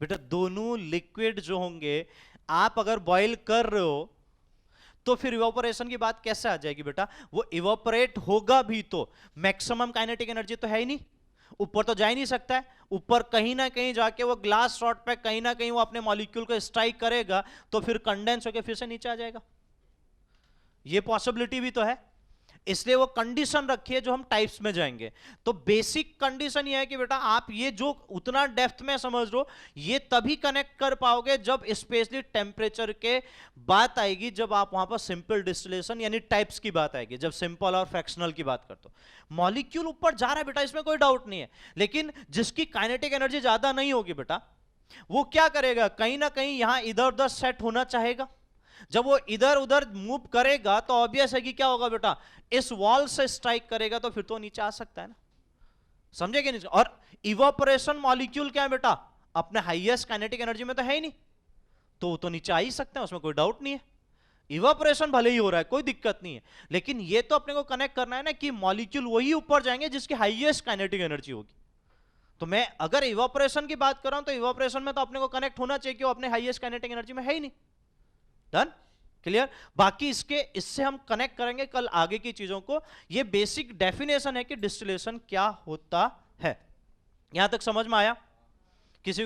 बेटा दोनों लिक्विड जो होंगे, आप अगर बॉईल कर रहे हो तो फिर इवापोरेशन की बात कैसे आ जाएगी बेटा? वो इवापोरेट होगा भी तो मैक्सिमम काइनेटिक एनर्जी तो है ही नहीं, ऊपर तो जा ही नहीं सकता है, ऊपर कहीं ना कहीं जाके वो ग्लास रॉड पे कहीं ना कहीं वो अपने मॉलिक्यूल को स्ट्राइक करेगा, तो फिर कंडेंस होकर फिर से नीचे आ जाएगा। ये पॉसिबिलिटी भी तो है, इसलिए वो कंडीशन रखी है जो हम टाइप्स में जाएंगे। तो बेसिक कंडीशन ये है कि बेटा आप ये जो उतना डेप्थ में समझ लो, ये तभी कनेक्ट कर पाओगे जब स्पेशली टेम्परेचर के बात आएगी, जब आप वहां पर सिंपल डिस्टिलेशन यानी टाइप्स की बात आएगी, जब सिंपल और फ्रैक्शनल की बात करते हो। मॉलिक्यूल ऊपर जा रहा है बेटा, इसमें कोई डाउट नहीं है, लेकिन जिसकी काइनेटिक एनर्जी ज्यादा नहीं होगी बेटा, वो क्या करेगा, कहीं ना कहीं यहां इधर उधर सेट होना चाहेगा। जब वो इधर उधर मूव करेगा तो ऑब्वियस है कि क्या होगा बेटा, इस वॉल से स्ट्राइक करेगा तो फिर तो नीचे आ सकता है ना, समझे कि नहीं। और इवापोरेशन मॉलिक्यूल क्या है बेटा, अपने हाईएस्ट काइनेटिक एनर्जी में तो है ही नहीं, तो वो तो नीचे आ ही सकते हैं, उसमें कोई डाउट नहीं है। इवापोरेशन भले ही हो रहा है, कोई दिक्कत नहीं है, लेकिन ये तो अपने को कनेक्ट करना है ना कि मॉलिक्यूल वही ऊपर जाएंगे जिसकी हाईएस्ट काइनेटिक एनर्जी होगी। तो मैं अगर इवापोरेशन की बात कर रहा हूं तो इवापोरेशन में तो अपने को कनेक्ट होना चाहिए कि वो अपने हाईएस्ट काइनेटिक एनर्जी में है ही नहीं। Done, clear. बाकी इससे हम कनेक्ट करेंगे कल आगे की चीजों को। ये बेसिक डेफिनेशन है कि डिस्टिलेशन क्या होता है। यहां तक समझ में आया किसी